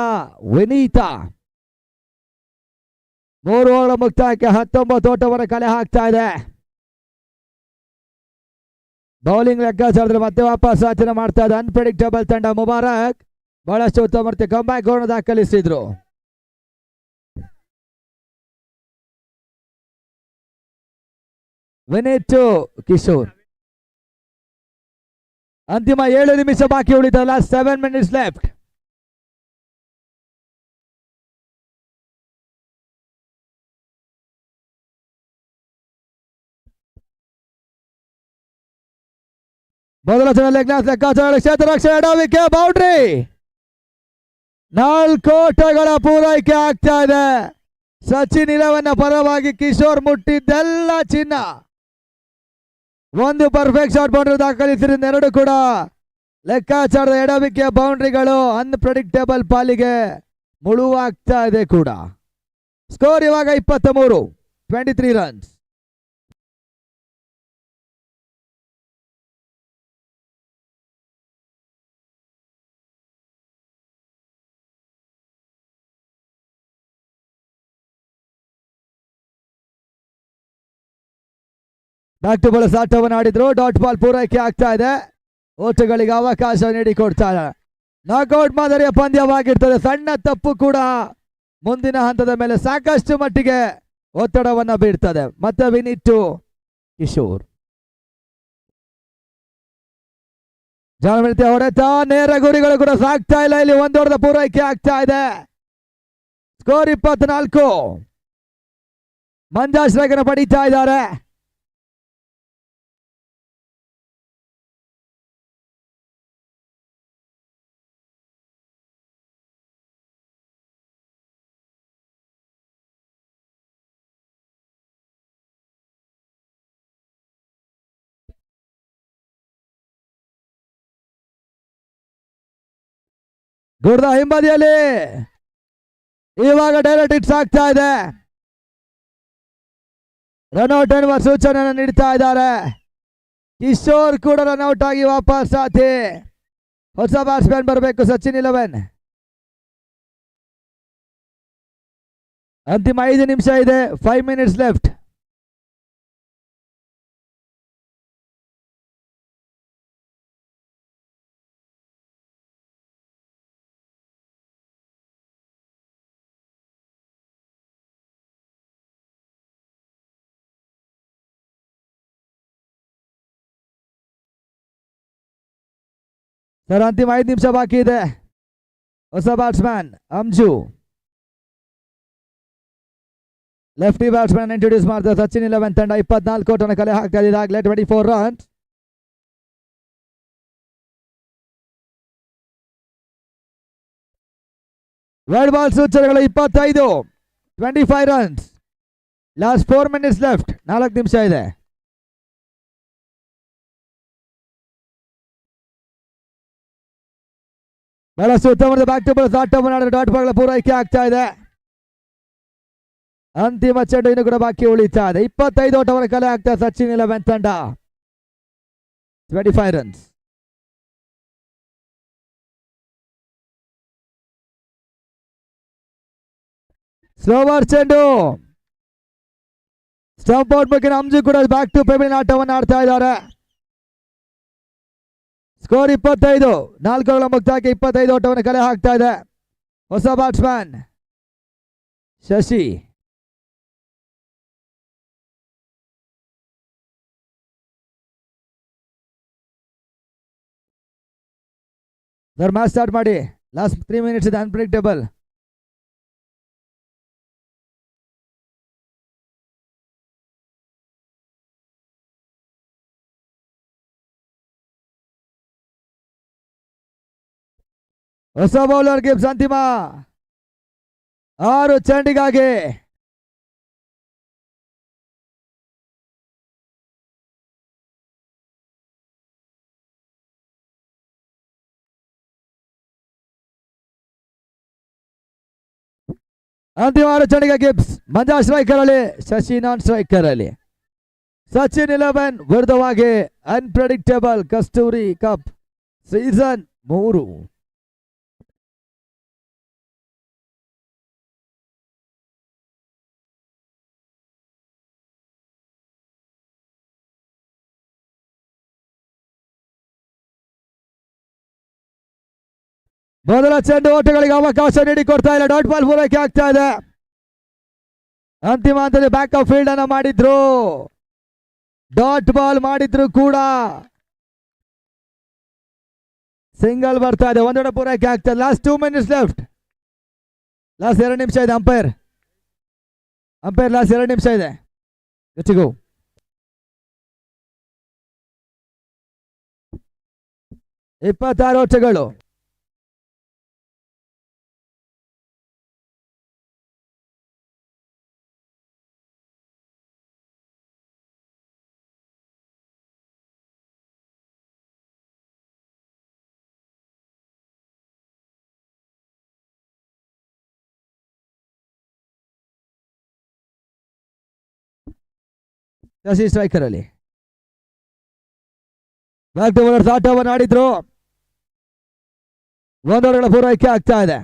ವಿನೀತಾ. 3 ಓವರ್ ಮುಕ್ತಾಯಕ್ಕೆ 19 ಓಟವನ್ನು ಕಲೆ ಹಾಕ್ತಾ ಇದೆ. ಬೌಲಿಂಗ್ ಲೆಕ್ಕಾಚಾರದಲ್ಲಿ ಮತ್ತೆ ವಾಪಸ್ ಸಾಧನೆ ಮಾಡ್ತಾ ಇದೆ ಅನ್ಪ್ರೆಡಿಕ್ಟೇಬಲ್ ತಂಡ. ಮುಬಾರಕ್ ಬಹಳಷ್ಟು ಉತ್ತಮ ರೀತಿಯ ಕಂಬ್ಯಾಕ್ ಗೋಲ್ ದಾಖಲಿಸಿದ್ರು. ವಿನೀತ್ ಕಿಶೋರ್. ಅಂತಿಮ 7 ನಿಮಿಷ ಬಾಕಿ ಉಳಿತಲ್ಲ. 7 ಮಿನಿಟ್ಸ್ ಲೆಫ್ಟ್. ಮೊದಲ ಲೆಕ್ಕಾಚಾರ ಕ್ಷೇತ್ರ ರಕ್ಷಣೆ ಎಡವಿಕೆ ಬೌಂಡ್ರಿ. 4 ಓಟಗಳ ಪೂರೈಕೆ ಆಗ್ತಾ ಇದೆ. ಸಚಿನ್ 11 ಪರವಾಗಿ ಕಿಶೋರ್ ಮುಟ್ಟಿದ್ದೆಲ್ಲ ಚಿನ್ನ. 1 ಪರ್ಫೆಕ್ಟ್ ಶಾಟ್ ಬೌಂಡ್ರಿ ದಾಖಲಿಸಿದ. 2 ಕೂಡ ಲೆಕ್ಕಾಚಾರದ ಎಡವಿಕೆಯ ಬೌಂಡ್ರಿಗಳು ಅನ್ಪ್ರೆಡಿಕ್ಟೇಬಲ್ ಪಾಲಿಗೆ ಮುಳುವಾಗ್ತಾ ಇದೆ ಕೂಡ. ಸ್ಕೋರ್ ಇವಾಗ 23 ರನ್ಸ್. ಬ್ಯಾಕ್ ಟು ಬಾಲ್ ಆಟವನ್ನು ಆಡಿದ್ರು. ಡಾಟ್ ಬಾಲ್ ಪೂರೈಕೆ ಆಗ್ತಾ ಇದೆ. ಓಟಗಳಿಗೆ ಅವಕಾಶ ನೀಡಿಕೊಡ್ತಾರೆ. ನಾಕ್ಔಟ್ ಮಾದರಿಯ ಪಂದ್ಯವಾಗಿರ್ತದೆ. ಸಣ್ಣ ತಪ್ಪು ಕೂಡ ಮುಂದಿನ ಹಂತದ ಮೇಲೆ ಸಾಕಷ್ಟು ಮಟ್ಟಿಗೆ ಒತ್ತಡವನ್ನ ಬೀರ್ತದೆ. ಮತ್ತೆ ವಿನೀತ್ ಕಿಶೋರ್ ಜಾಲಮಿತಿ ಹೊಡೆತ. ನೇರ ಗುರಿಗಳು ಕೂಡ ಸಾಕ್ತಾ ಇಲ್ಲ. ಇಲ್ಲಿ 1 ಓವರ್ ಪೂರೈಕೆ ಆಗ್ತಾ ಇದೆ. ಸ್ಕೋರ್ 24. ಮಂಜಾ ಶ್ರೇಗನ ಪಡೀತಾ ಇದ್ದಾರೆ. ಗುಡ್ದ ಹಿಂಬದಿಯಲ್ಲಿ ಇವಾಗ ಡೈರೆಕ್ಟ್ ಹಿಟ್ಸ್ ಆಗ್ತಾ ಇದೆ. ರನ್ಔಟ್ ಎನ್ನುವ ಸೂಚನೆಯನ್ನು ನೀಡ್ತಾ ಇದ್ದಾರೆ. ಕಿಶೋರ್ ಕೂಡ ರನ್ಔಟ್ ಆಗಿ ವಾಪಸ್ ಸಾಥಿ. ಹೊಸ ಬ್ಯಾಟ್ಸ್ಮನ್ ಬರಬೇಕು. ಸಚಿನ್ 11. ಅಂತಿಮ 5 ನಿಮಿಷ ಇದೆ. 5 ಮಿನಿಟ್ಸ್ ಲೆಫ್ಟ್. ಸರ್ ಅಂತಿಮ 5 ನಿಮಿಷ ಬಾಕಿ ಇದೆ. ಹೊಸ batsman Anju lefty batsman introduce ಮಾಡ್ತಾರೆ. ಸಚಿನ್ 11 ತಂಡ 24 ಓಟನ ಕಲೆ ಹಾಕ್ತಾ ಇದಾಗಲೇ 24 ರನ್ಸ್. ವೈಡ್ ಬಾಲ್ ಸೂಚನೆಗಳು 25. 25 ರನ್ಸ್. Last 4 minutes left. 4 ನಿಮಿಷ ಇದೆ. ಬಹಳಷ್ಟು ಉತ್ತಮವಾದ ಬ್ಯಾಕ್ ಟು ಬಾಲ್ ಆಟವನ್ನು ಆಡಿದ ಡಾಟ್ ಬಾಲ್ಗಳ ಪೂರೈಕೆ ಆಗ್ತಾ ಇದೆ. ಅಂತಿಮ ಚೆಂಡು ಇನ್ನು ಕೂಡ ಬಾಕಿ ಉಳಿತಾ ಇದೆ. 25 ಓಟವರ ಕಲೆ ಆಗ್ತಾ ಸಚಿನ್ 11 ತಂಡ 25 ರನ್ಸ್. ಸ್ಲೋವರ್ ಚೆಂಡು ಸ್ಟಂಪ್ ಔಟ್ ಬಗ್ಗೆ ಅಂಜು ಕೂಡ ಬ್ಯಾಕ್ ಟು ಪೆವಿಲಿಯನ್ ಆಟವನ್ನು ಆಡ್ತಾ ಇದ್ದಾರೆ. ಸ್ಕೋರ್ 25. 4 ಗಳ ಮುಕ್ತಾಯಕ್ಕೆ 25 ಓಟವನ್ನು ಕಲೆ ಹಾಕ್ತಾ ಇದೆ. ಹೊಸ batsman Shashi. Sir match start ಮಾಡಿ. ಲಾಸ್ಟ್ 3 ಮಿನಿಟ್ಸ್ ಇದೆ. ಅನ್ಪ್ರಿಡಿಕ್ಟಬಲ್. ಹೊಸ ಬೌಲರ್ ಗಿಬ್ಸ್ ಅಂತಿಮ 6 ಚೆಂಡಿಗಾಗಿ. ಅಂತಿಮ 6 ಚೆಂಡಿಗೆ ಗಿಬ್ಸ್. ಮಂಜಾ ಸ್ಟ್ರೈಕರ್ ಅಲ್ಲಿ, ಶಶಿ ನಾನ್ ಸ್ಟ್ರೈಕರ್ ಅಲ್ಲಿ. ಸಚಿನ್ 11 ವಿರುದ್ಧವಾಗಿ ಅನ್ಪ್ರೆಡಿಕ್ಟಬಲ್ ಕಸ್ತೂರಿ ಕಪ್ ಸೀಸನ್ 3. ಮೊದಲ ಚೆಂಡು ಓಟಗಳಿಗೆ ಅವಕಾಶ ನೀಡಿಕೊಡ್ತಾ ಇಲ್ಲ. ಡಾಟ್ ಬಾಲ್ ಪೂರೈಕೆ ಆಗ್ತಾ ಇದೆ. ಅಂತಿಮ ಹಂತದಲ್ಲಿ ಬ್ಯಾಕ್ ಆಫ್ ಫೀಲ್ಡ್ ಅನ್ನ ಮಾಡಿದ್ರು. ಡಾಟ್ ಬಾಲ್ ಮಾಡಿದ್ರು ಕೂಡ ಸಿಂಗಲ್ ಬರ್ತಾ ಇದೆ. ಒಂದೊಂದು ಪೂರೈಕೆ ಆಗ್ತಾ ಇದೆ. Last 2 minutes left. ಲಾಸ್ಟ್ 2 ನಿಮಿಷ ಇದೆ. ಅಂಪೈರ್ ಲಾಸ್ಟ್ 2 ನಿಮಿಷ ಇದೆ. ಹೆಚ್ಚಿಗೂ 26 ಓಟಗಳು. ಶಶಿ ಸ್ಟ್ರೈಕರ್ ಅಲ್ಲಿ ಬ್ಯಾಕ್ ಟು ಬೌಲರ್ಸ್ ಆಟವನ್ನು ಆಡಿದ್ರು. 1 ಓವರ್ಗಳ ಪೂರೈಕೆ ಆಗ್ತಾ ಇದೆ.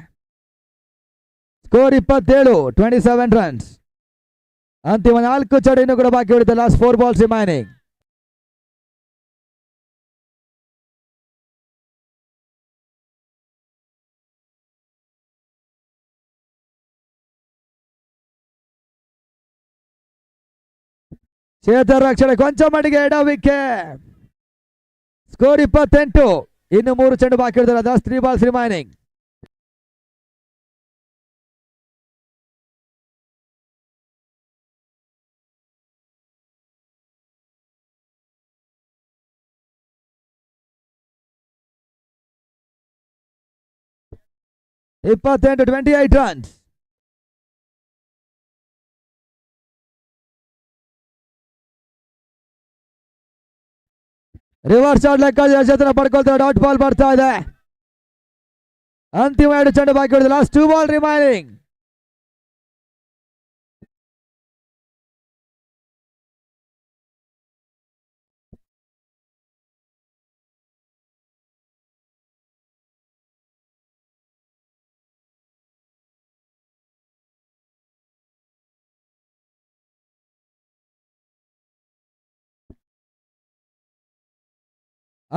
ಸ್ಕೋರ್ 27. 27 ರನ್ಸ್. ಅಂತಿಮ 4 ಚೆಂಡು ಇನ್ನು ಕೂಡ ಬಾಕಿ ಉಳಿದ. Last 4 balls remaining. ಚೇತನ್ ರಕ್ಷಣೆ ಕೊಂಚ ಮಟ್ಟಿಗೆ ಎಡ ವಿಕೆಟ್. ಸ್ಕೋರ್ 28. ಇನ್ನು 3 ಚೆಂಡು ಬಾಕಿ ಇರ್ತಾರೆ. Last 3 balls remaining. ಇಪ್ಪತ್ತೆಂಟು 28 ರನ್ಸ್. ರಿವರ್ಸ್ ಶಾಟ್ ಲೆಕ್ಕ ಪಡ್ಕೊಳ್ತಾರೆ. ಡಾಟ್ ಬಾಲ್ ಬರ್ತಾ ಇದೆ. ಅಂತಿಮ 2 ಚೆಂಡು ಬಾಕಿ ಉಳಿದ. Last 2 ball remaining.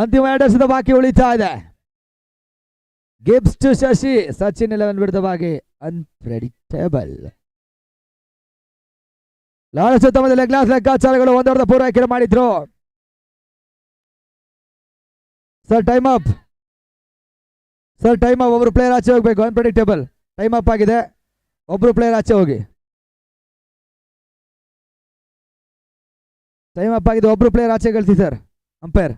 ಅಂತಿಮ 2 ಎಸೆತ ಬಾಕಿ ಉಳಿತಾ ಇದೆ. Gibbs to Shashi. ಸಚಿನ್ 11 ವಿರುದ್ಧವಾಗಿ ಅನ್ಪ್ರೆಡಿಕ್ಟೇಬಲ್. ಲಾಸ್ಟ್ ಸಮಯದಲ್ಲಿ ಗ್ಲಾಸ್ ಲೆಕ್ಕಾಚಾರಗಳು 1 ಓವರ್ ಪೂರೈಕೆ ಮಾಡಿದ್ರು. Sir time up. ಒಬ್ರು ಪ್ಲೇಯರ್ ಆಚೆ ಹೋಗ್ಬೇಕು. ಅನ್ಪ್ರೆಡಿಕ್ಟೇಬಲ್. ಟೈಮ್ ಅಪ್ ಆಗಿದೆ. ಒಬ್ರು ಪ್ಲೇಯರ್ ಆಚೆ ಹೋಗಿ. ಟೈಮ್ ಅಪ್ ಆಗಿದೆ. ಒಬ್ರು ಪ್ಲೇಯರ್ ಆಚೆ ಕಳಿಸಿ ಸರ್. ಅಂಪೈರ್.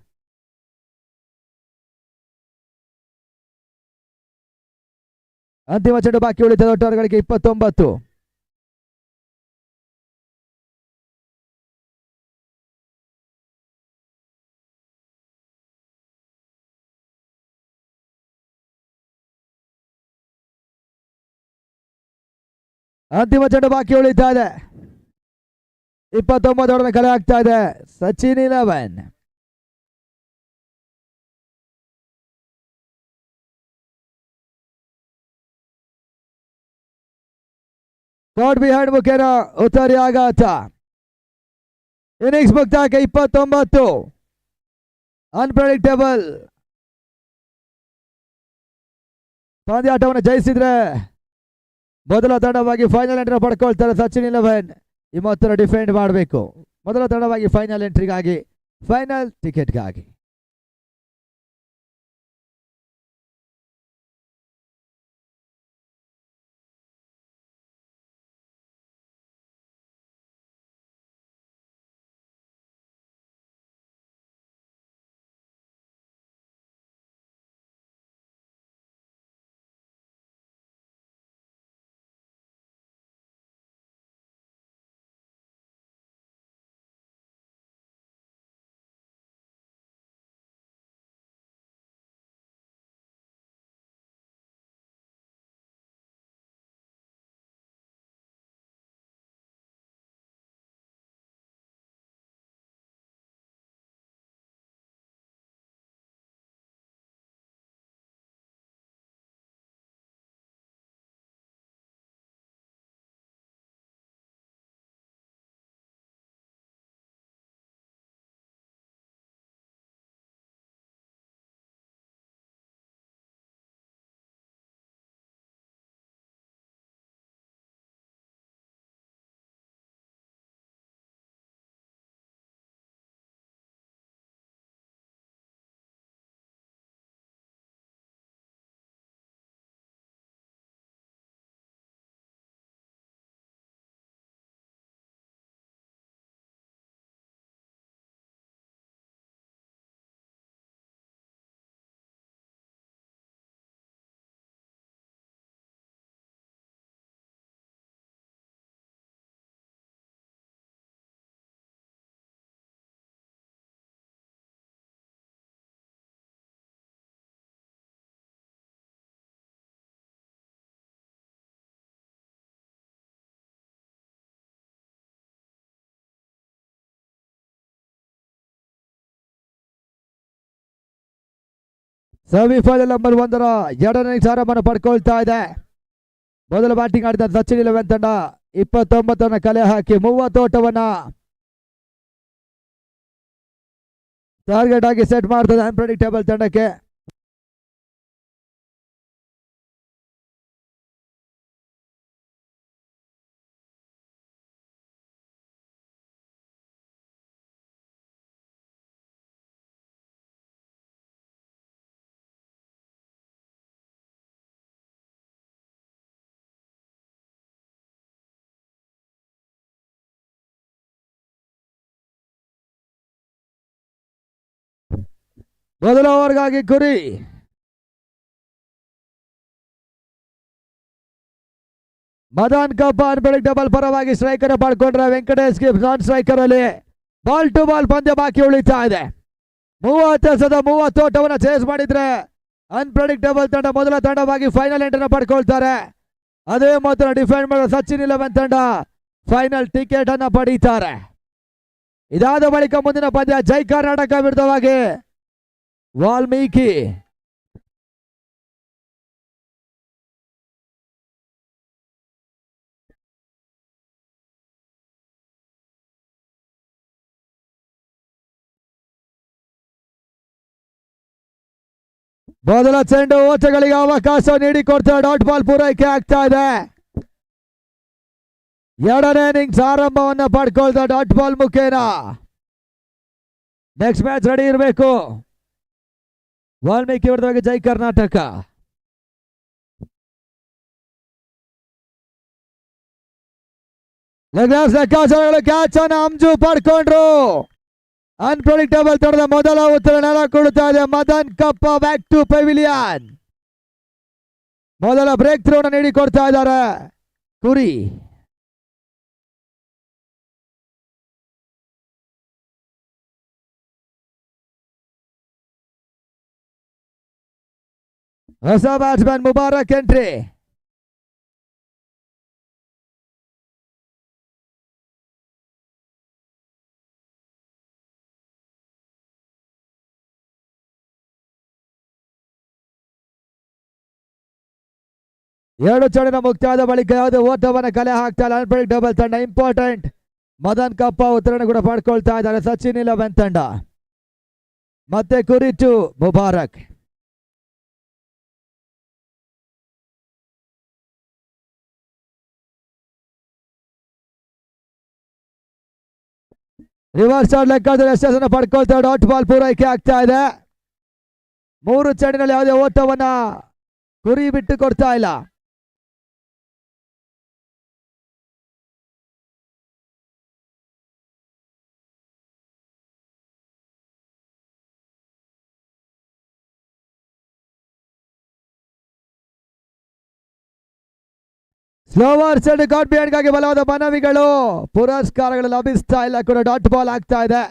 ಅಂತಿಮ ಚೆಂಡು ಬಾಕಿ ಉಳಿತದೆ. ಒಟ್ಟು ಓವರ್ಗಳಿಗೆ 29. ಅಂತಿಮ ಚೆಂಡು ಬಾಕಿ ಉಳಿತಾ ಇದೆ. 29 ಓವರ್ ಕಲೆ ಆಗ್ತಾ ಇದೆ. ಸಚಿನ್ 11. ಗಾಡ್ ಬಿಹೈಂಡ್ ಮುಖೇನ ಉತ್ತರಿ ಆಘಾತ. ಇನ್ನಿಂಗ್ಸ್ ಮುಕ್ತಾಯಕ್ಕೆ 29. ಅನ್ಪ್ರೆಡಿಕ್ಟೇಬಲ್. ಪಂದ್ಯಾಟವನ್ನು ಜಯಿಸಿದ್ರೆ ಮೊದಲ ತಂಡವಾಗಿ ಫೈನಲ್ ಎಂಟ್ರಿ ಪಡ್ಕೊಳ್ತಾರೆ ಸಚಿನ್ 11. ಈ ಮೊತ್ತ ಡಿಫೆಂಡ್ ಮಾಡಬೇಕು. ಮೊದಲ ತಂಡವಾಗಿ ಫೈನಲ್ ಎಂಟ್ರಿಗಾಗಿ, ಫೈನಲ್ ಟಿಕೆಟ್ಗಾಗಿ. ಸೆಮಿಫೈನಲ್ ನಂಬರ್ 1 ಎರಡನೇ ಸ್ಥಾನವನ್ನು ಪಡ್ಕೊಳ್ತಾ ಇದೆ. ಮೊದಲ ಬ್ಯಾಟಿಂಗ್ ಆಡಿದ ಸಚಿನ್ 11 ತಂಡ 29 ಕಲೆ ಹಾಕಿ 30 ಓಟವನ್ನ ಟಾರ್ಗೆಟ್ ಆಗಿ ಸೆಟ್ ಮಾಡ್ತದೆ ಅನ್ಪ್ರೆಡಿಕ್ಟೇಬಲ್ ತಂಡಕ್ಕೆ. ಮೊದಲ ಓವರ್ಗಾಗಿ ಗುರಿ. ಮದನ್ ಕಪ್ಪ ಅನ್ಪ್ರೆಡಿಕ್ಟೇಬಲ್ ಪರವಾಗಿ ಸ್ಟ್ರೈಕರ್ ಪಡ್ಕೊಂಡ್ರೆ ವೆಂಕಟೇಶ್ ಗಿಬ್ಸ್ ನಾನ್ ಸ್ಟ್ರೈಕರ್ ಅಲ್ಲಿ ಬಾಲ್ ಟು ಬಾಲ್ ಪಂದ್ಯ ಬಾಕಿ ಉಳಿತಾ ಇದೆ. 30 ಓಟವನ್ನು ಚೇಸ್ ಮಾಡಿದ್ರೆ ಅನ್ಪ್ರೆಡಿಕ್ಟೇಬಲ್ ತಂಡ ಮೊದಲ ತಂಡವಾಗಿ ಫೈನಲ್ ಎಂಟ್ರಿನ ಪಡ್ಕೊಳ್ತಾರೆ. ಅದೇ ಮೊದಲ ಡಿಫೆಂಡ್ ಮಾಡೋ ಸಚಿನ್ 11 ತಂಡ ಫೈನಲ್ ಟಿಕೆಟ್ ಅನ್ನ ಪಡೀತಾರೆ. ಇದಾದ ಬಳಿಕ ಮುಂದಿನ ಪಂದ್ಯ ಜೈ ಕರ್ನಾಟಕ ವಿರುದ್ಧವಾಗಿ ವಾಲ್ಮೀಕಿ. ಮೊದಲ ಚೆಂಡು ಓಟಗಳಿಗೆ ಅವಕಾಶ ನೀಡಿಕೊಡ್ತಾರೆ. ಡಾಟ್ ಬಾಲ್ ಪೂರೈಕೆ ಆಗ್ತಾ ಇದೆ. ಎರಡನೇ ಇನ್ನಿಂಗ್ಸ್ ಆರಂಭವನ್ನ ಪಡ್ಕೊಳ್ತಾ ಡಾಟ್ ಬಾಲ್ ಮುಖೇನ. ನೆಕ್ಸ್ಟ್ ಮ್ಯಾಚ್ ರೆಡಿ ಇರಬೇಕು. ವಾಲ್ಮೀಕಿ ವಿರುದ್ಧವಾಗಿ ಜೈ ಕರ್ನಾಟಕ. ಲೆಕ್ಕಾಚಾರಗಳು ಕ್ಯಾಚ್ ಅನ್ನು ಅಂಜು ಪಡ್ಕೊಂಡ್ರು. ಅನ್ಪ್ರೆಡಿಕ್ಟಬಲ್ ತಡದ ಮೊದಲ ಉತ್ತರ ನೆಲ ಕೊಡುತ್ತಾ ಇದೆ. ಮದನ್ ಕಪ್ಪ ಬ್ಯಾಕ್ ಟು ಪೆವಿಲಿಯನ್. ಮೊದಲ ಬ್ರೇಕ್ ಥ್ರೂ ನೀಡಿ ಕೊಡ್ತಾ ಇದ್ದಾರೆ ಕುರಿ. ಹೊಸ ಬ್ಯಾಟ್ಸ್ಮನ್ ಮುಬಾರಕ್ ಎಂಟ್ರಿ. ಎರಡು ಚಡಿನ ಮುಕ್ತಾಯದ ಬಳಿಕ ಯಾವುದೇ ಓಟವನ್ನು ಕಲೆ ಹಾಕ್ತಾ ಇಲ್ಲ ಅನ್ಪ್ರೆಡಿಕ್ಟಬಲ್ ತಂಡ. ಇಂಪಾರ್ಟೆಂಟ್ ಮದನ್ ಕಪ್ಪ ಉತ್ತರಣ ಕೂಡ ಪಡ್ಕೊಳ್ತಾ ಇದ್ದಾರೆ ಸಚಿನ್ 11 ತಂಡ. ಮತ್ತೆ ಕುರಿ ಟು ಮುಬಾರಕ್. ರಿವರ್ಸ್ ಶಾಟ್ ಲೆಕ್ಕಾಚಾರ ಯಶಸ್ಸನ್ನು ಪಡ್ಕೊಳ್ತಾ ಡಾಟ್ ಬಾಲ್ ಪೂರೈಕೆ ಆಗ್ತಾ ಇದೆ. 3 ಚೆಂಡಿನಲ್ಲಿ ಯಾವುದೇ ಓಟವನ್ನ ಕುರಿ ಬಿಟ್ಟು ಕೊಡ್ತಾ ಇಲ್ಲ. ಸ್ಲೋವರ್ ಸೆಡ್ ಗಾಟ್ ಬಿಹೈಂಡ್ ಗಾಗಿ ಬಲವಾದ ಮನವಿಗಳು. ಪುರಸ್ಕಾರಗಳು ಲಭಿಸ್ತಾ ಇಲ್ಲ ಕೂಡ ಡಾಟ್ ಬಾಲ್ ಆಗ್ತಾ ಇದೆ.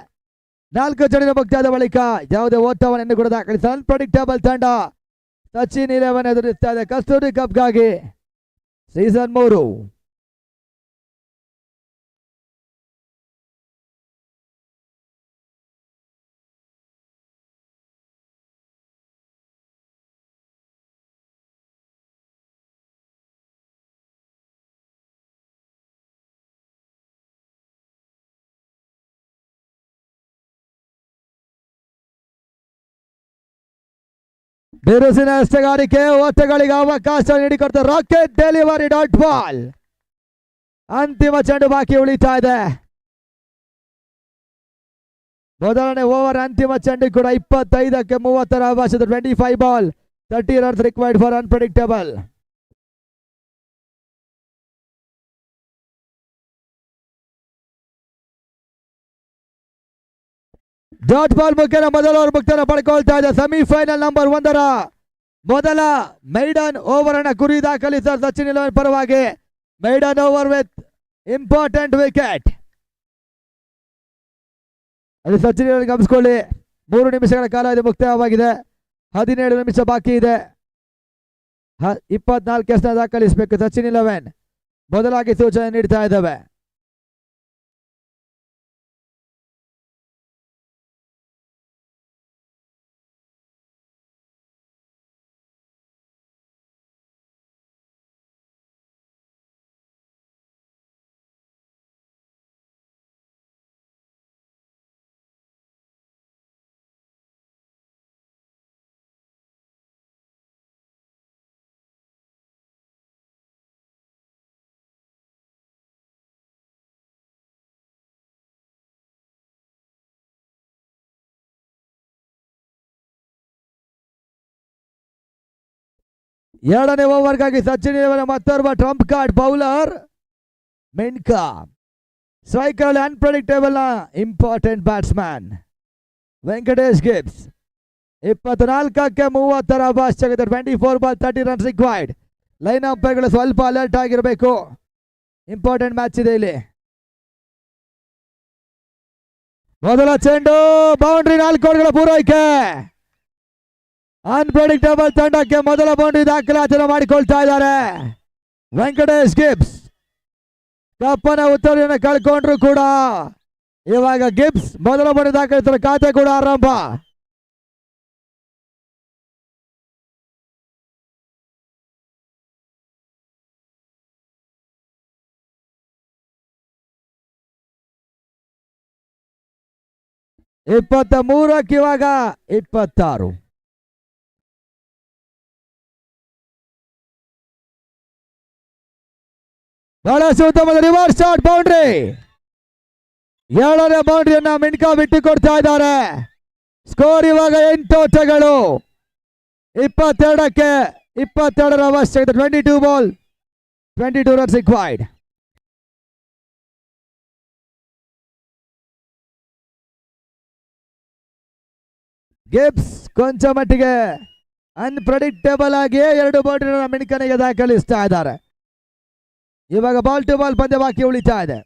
4 ಚೆಂಡಿನ ಮುಕ್ತಾಯದ ಬಳಿಕ ಯಾವುದೇ ಓಟವನ್ನು ಕೂಡ ದಾಖಲಿಸ ಅನ್ಪ್ರೆಡಿಕ್ಟಬಲ್ ತಂಡ ಸಚಿನ್ 11 ಎದುರಿಸ್ತಾ ಇದೆ ಕಸ್ತೂರಿ ಕಪ್ಗಾಗಿ ಸೀಸನ್ 3. ಬಿರುಸಿನ ಎಸೆಗಾರಿಕೆ ಓಟಗಳಿಗೆ ಅವಕಾಶ ನೀಡಿಕೊಡ್ತ ರಾಕೆಟ್ ಡೆಲಿವರಿ ಡಾಟ್ ಬಾಲ್. ಅಂತಿಮ ಚೆಂಡು ಬಾಕಿ ಉಳಿತಾ ಇದೆ. ಮೊದಲನೇ ಓವರ್ ಅಂತಿಮ ಚೆಂಡು ಕೂಡ 25ಕ್ಕೆ 30 ಅವಕಾಶದ 25 ball 30 runs required for unpredictable. Dot ball ಮುಖೇನ ಮೊದಲ ಓವರ್ ಮುಕ್ತಾಯ ಪಡ್ಕೊಳ್ತಾ ಇದೆ. ಸೆಮಿಫೈನಲ್ ನಂಬರ್ 1ರ ಮೊದಲ ಮೈಡನ್ ಓವರ್ ಅನ್ನ ಗುರಿ ದಾಖಲಿಸಿದ ಸಚಿನ್ 11 ಪರವಾಗಿ. ಮೈಡನ್ ಓವರ್ ವಿತ್ ಇಂಪಾರ್ಟೆಂಟ್ ವಿಕೆಟ್. ಅದು ಸಚಿನ್ 11 ಗಮನಿಸಿಕೊಳ್ಳಿ. 3 ನಿಮಿಷಗಳ ಕಾಲ ಇದು ಮುಕ್ತಾಯವಾಗಿದೆ. 17 ನಿಮಿಷ ಬಾಕಿ ಇದೆ. 24 ಎಸ್ನ ದಾಖಲಿಸಬೇಕು ಸಚಿನ್ 11 ಮೊದಲಾಗಿ ಸೂಚನೆ ನೀಡ್ತಾ ಇದ್ದಾವೆ. ಎರಡನೇ ಓವರ್ಗಾಗಿ ಸಚಿನ್ 11 ಮತ್ತೋರ್ವ trump card bowler Menka. Striker unpredictable ನ ಇಂಪಾರ್ಟೆಂಟ್ ಬ್ಯಾಟ್ಸ್ಮನ್ ವೆಂಕಟೇಶ್ ಗಿಬ್ಸ್. 24ಕ್ಕೆ 30 ಅವಕಾಶವಿದೆ. 24 ಬಾಲ್ 30 ರನ್ಸ್ ರಿಕ್ವೈರ್ಡ್. ಲೈನ್ ಅಂಪೈರ್ಗಳು ಸ್ವಲ್ಪ ಅಲರ್ಟ್ ಆಗಿರಬೇಕು. ಇಂಪಾರ್ಟೆಂಟ್ ಮ್ಯಾಚ್ ಇದೆ ಇಲ್ಲಿ. ಮೊದಲ ಚೆಂಡು ಬೌಂಡ್ರಿ 4 ಓವರ್ಗಳ ಪೂರೈಕೆ. ಅನ್ಪ್ರೆಡಿಕ್ಟಬಲ್ ತಂಡಕ್ಕೆ ಮೊದಲ ಬೌಂಡ್ರಿ ದಾಖಲಾತಿ ಮಾಡಿಕೊಳ್ತಾ ಇದ್ದಾರೆ ವೆಂಕಟೇಶ್ ಗಿಬ್ಸ್. ಕಪ್ಪನ ಉತ್ತರವನ್ನು ಕಳ್ಕೊಂಡ್ರು ಕೂಡ ಇವಾಗ ಗಿಬ್ಸ್ ಮೊದಲ ಬೌಂಡ್ರಿ ದಾಖಲಿಸಿದ ಖಾತೆ ಕೂಡ ಆರಂಭ. ಇವಾಗ 26 ಬಹಳ ಉತ್ತಮವಾದ ರಿವರ್ಸ್ ಶಾಟ್ ಬೌಂಡ್ರಿ. 7ನೇ ಬೌಂಡ್ರಿಯನ್ನ ಮಿಣ್ಕಾ ಬಿಟ್ಟು ಕೊಡ್ತಾ ಇದ್ದಾರೆ. ಸ್ಕೋರ್ ಇವಾಗ 8 ಓಟಗಳು. 22ಕ್ಕೆ 22ರ ಅವಶ್ಯಕತೆ. 22 ಬಾಲ್ 22 ರನ್ಸ್ ರಿಕ್ವೈರ್ಡ್. ಗಿಬ್ಸ್ ಕೊಂಚ ಮಟ್ಟಿಗೆ ಅನ್ಪ್ರೆಡಿಕ್ಟೇಬಲ್ ಆಗಿ 2 ಬೌಂಡ್ರಿ ಮಿಣ್ಕನಿಗೆ ದಾಖಲಿಸ್ತಾ ಇದ್ದಾರೆ. ಇವಾಗ ಬಾಲ್ ಟು ಬಾಲ್ ಪಂದ್ಯ ಬಾಕಿ ಉಳಿತಾ ಇದೆ.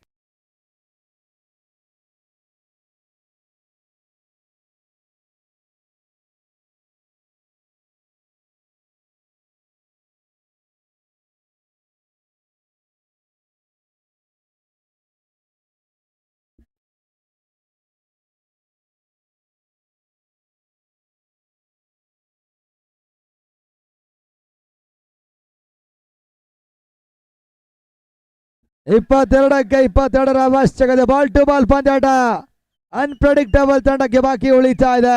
ಇಪ್ಪತ್ತೆರಡಕ್ಕೆ 22ರ ಅವಶ್ಯಕತೆ. ಬಾಲ್ ಟು ಬಾಲ್ ಪಂದ್ಯಾಟ ಅನ್ಪ್ರೆಡಿಕ್ಟಬಲ್ ತಂಡಕ್ಕೆ ಬಾಕಿ ಉಳಿತಾ ಇದೆ.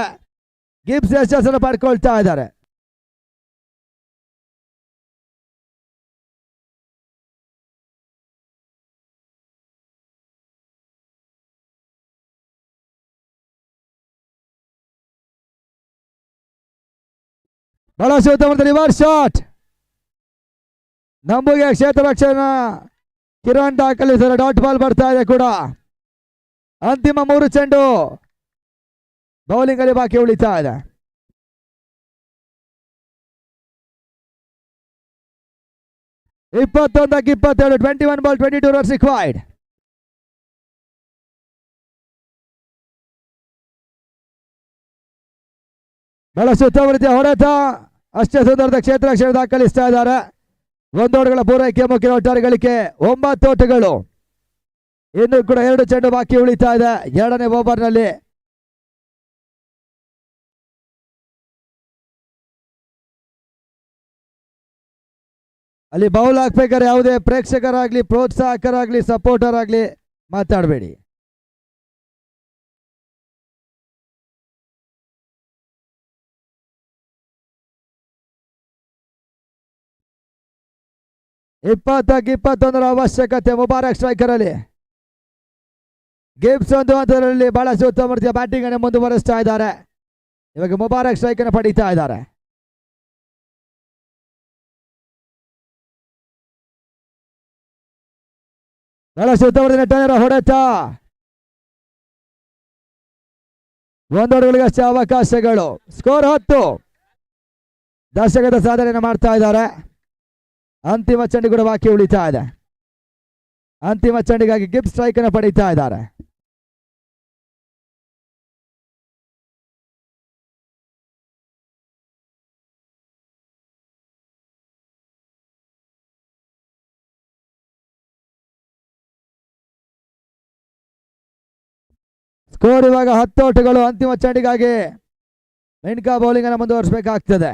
ಗಿಬ್ಸ್ ಯಶಸ್ಸನ್ನು ಪಡ್ಕೊಳ್ತಾ ಇದ್ದಾರೆ. ಬಹಳ ಉತ್ತಮವಾದ ರಿವರ್ಸ್ ಶಾಟ್. ನಮಗೆ ಕ್ಷೇತ್ರ ರಕ್ಷಣಾ ಕಿರಣ್ ದಾಖಲಿಸಿದರೆ ಡಾಟ್ ಬಾಲ್ ಬರ್ತಾ ಇದೆ ಕೂಡ. ಅಂತಿಮ 3 ಚೆಂಡು ಬೌಲಿಂಗ್ ಅಲ್ಲಿ ಬಾಕಿ ಉಳಿತಾ ಇದೆ. ಇಪ್ಪತ್ತೊಂದಕ್ಕೆ 22. 21 ಬಾಲ್ 22 ರನ್ಸ್ ರಿಕ್ವೈರ್ಡ್. ಬಹಳ ಉತ್ತಮ ರೀತಿಯ ಹೊಡೆತ. ಅಷ್ಟೇ ಸುಂದರದ ಕ್ಷೇತ್ರ ರಕ್ಷಣೆ ದಾಖಲಿಸ್ತಾ ಇದ್ದಾರೆ. 1 ಓಟಗಳ ಪೂರೈಕೆ ಮುಖ್ಯ ಒಟ್ಟಾರೆ ಗಳಿಕೆ 9 ಓಟಗಳು. ಇನ್ನು ಕೂಡ 2 ಚೆಂಡು ಬಾಕಿ ಉಳಿತಾ ಇದೆ 2ನೇ ಓವರ್ನಲ್ಲಿ. ಅಲ್ಲಿ ಬೌಲ್ ಹಾಕ್ಬೇಕಾದ್ರೆ ಯಾವುದೇ ಪ್ರೇಕ್ಷಕರಾಗ್ಲಿ ಪ್ರೋತ್ಸಾಹಕರಾಗ್ಲಿ ಸಪೋರ್ಟರ್ ಆಗ್ಲಿ ಮಾತಾಡಬೇಡಿ. ಇಪ್ಪತ್ತಕ್ಕೆ 21ರ ಅವಶ್ಯಕತೆ ಮುಬಾರಕ್ ಸ್ಟ್ರೈಕರ್ ಅಲ್ಲಿ. ಗಿಬ್ಸ್ ಒಂದು ಹಂತದಲ್ಲಿ ಬಹಳ ಉತ್ತಮ ರೀತಿಯ ಬ್ಯಾಟಿಂಗ್ ಅನ್ನು ಮುಂದುವರಿಸ್ತಾ ಇದ್ದಾರೆ. ಇವಾಗ ಮುಬಾರಕ್ ಸ್ಟ್ರೈಕ್ ಅನ್ನು ಪಡೀತಾ ಇದ್ದಾರೆ. ಬಹಳ ಉತ್ತಮ ನೆಟ್ಟನೆಯ ಹೊಡೆತ. 1 ಓಟಗಳಿಗಷ್ಟೇ ಅವಕಾಶಗಳು. ಸ್ಕೋರ್ 10. ದಶಕದ ಸಾಧನೆಯನ್ನು ಮಾಡ್ತಾ ಇದ್ದಾರೆ. ಅಂತಿಮ ಚೆಂಡು ಕೂಡ ಬಾಕಿ ಉಳಿತಾ ಇದೆ. ಅಂತಿಮ ಚೆಂಡಿಗಾಗಿ ಗಿಬ್ಸ್ ಸ್ಟ್ರೈಕ್ ಅನ್ನು ಪಡೀತಾ ಇದ್ದಾರೆ. ಸ್ಕೋರ್ ಇವಾಗ 10 ಓಟಗಳು. ಅಂತಿಮ ಚೆಂಡಿಗಾಗಿ ಮಿಣ್ಕಾ ಬೌಲಿಂಗ್ ಅನ್ನು ಮುಂದುವರಿಸಬೇಕಾಗ್ತದೆ.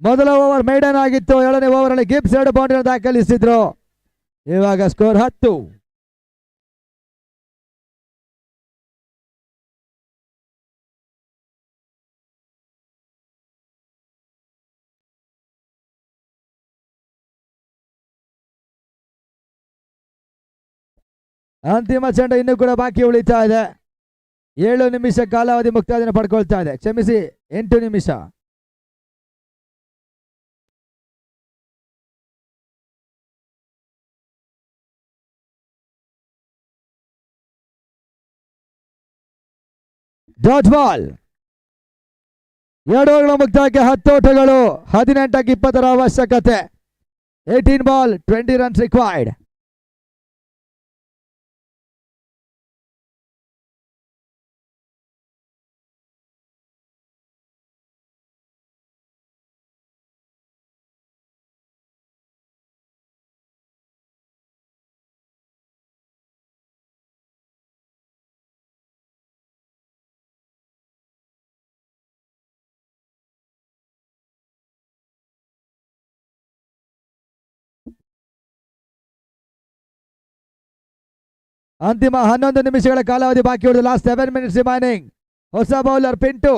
ಮೊದಲ ಓವರ್ ಮೇಡನ್ ಆಗಿತ್ತು. 7ನೇ ಓವರ್ ಅಲ್ಲಿ ಗಿಬ್ಸ್ 2 ಬೌಂಡ್ರಿ ದಾಖಲಿಸಿದ್ರು. ಇವಾಗ ಸ್ಕೋರ್ 10. ಅಂತಿಮ ಚೆಂಡು ಇನ್ನೂ ಕೂಡ ಬಾಕಿ ಉಳಿತಾ ಇದೆ. 7 ನಿಮಿಷ ಕಾಲಾವಧಿ ಮುಕ್ತಾಯವನ್ನು ಪಡ್ಕೊಳ್ತಾ ಇದೆ. ಕ್ಷಮಿಸಿ 8 ನಿಮಿಷ. Dot ball. 2 ಓವರ್ಗಳ ಮುಕ್ತಾಯಕ್ಕೆ 10 ಓಟಗಳು. 18ಕ್ಕೆ 20ರ ಅವಶ್ಯಕತೆ. 18 ಬಾಲ್ 20 ರನ್ಸ್ ರಿಕ್ವೈರ್ಡ್. ಅಂತಿಮ 11 ನಿಮಿಷಗಳ ಕಾಲಾವಧಿ ಬಾಕಿ ಉಳಿದು. Last 7 minutes remaining. ಹೊಸ ಬೌಲರ್ ಪಿಂಟು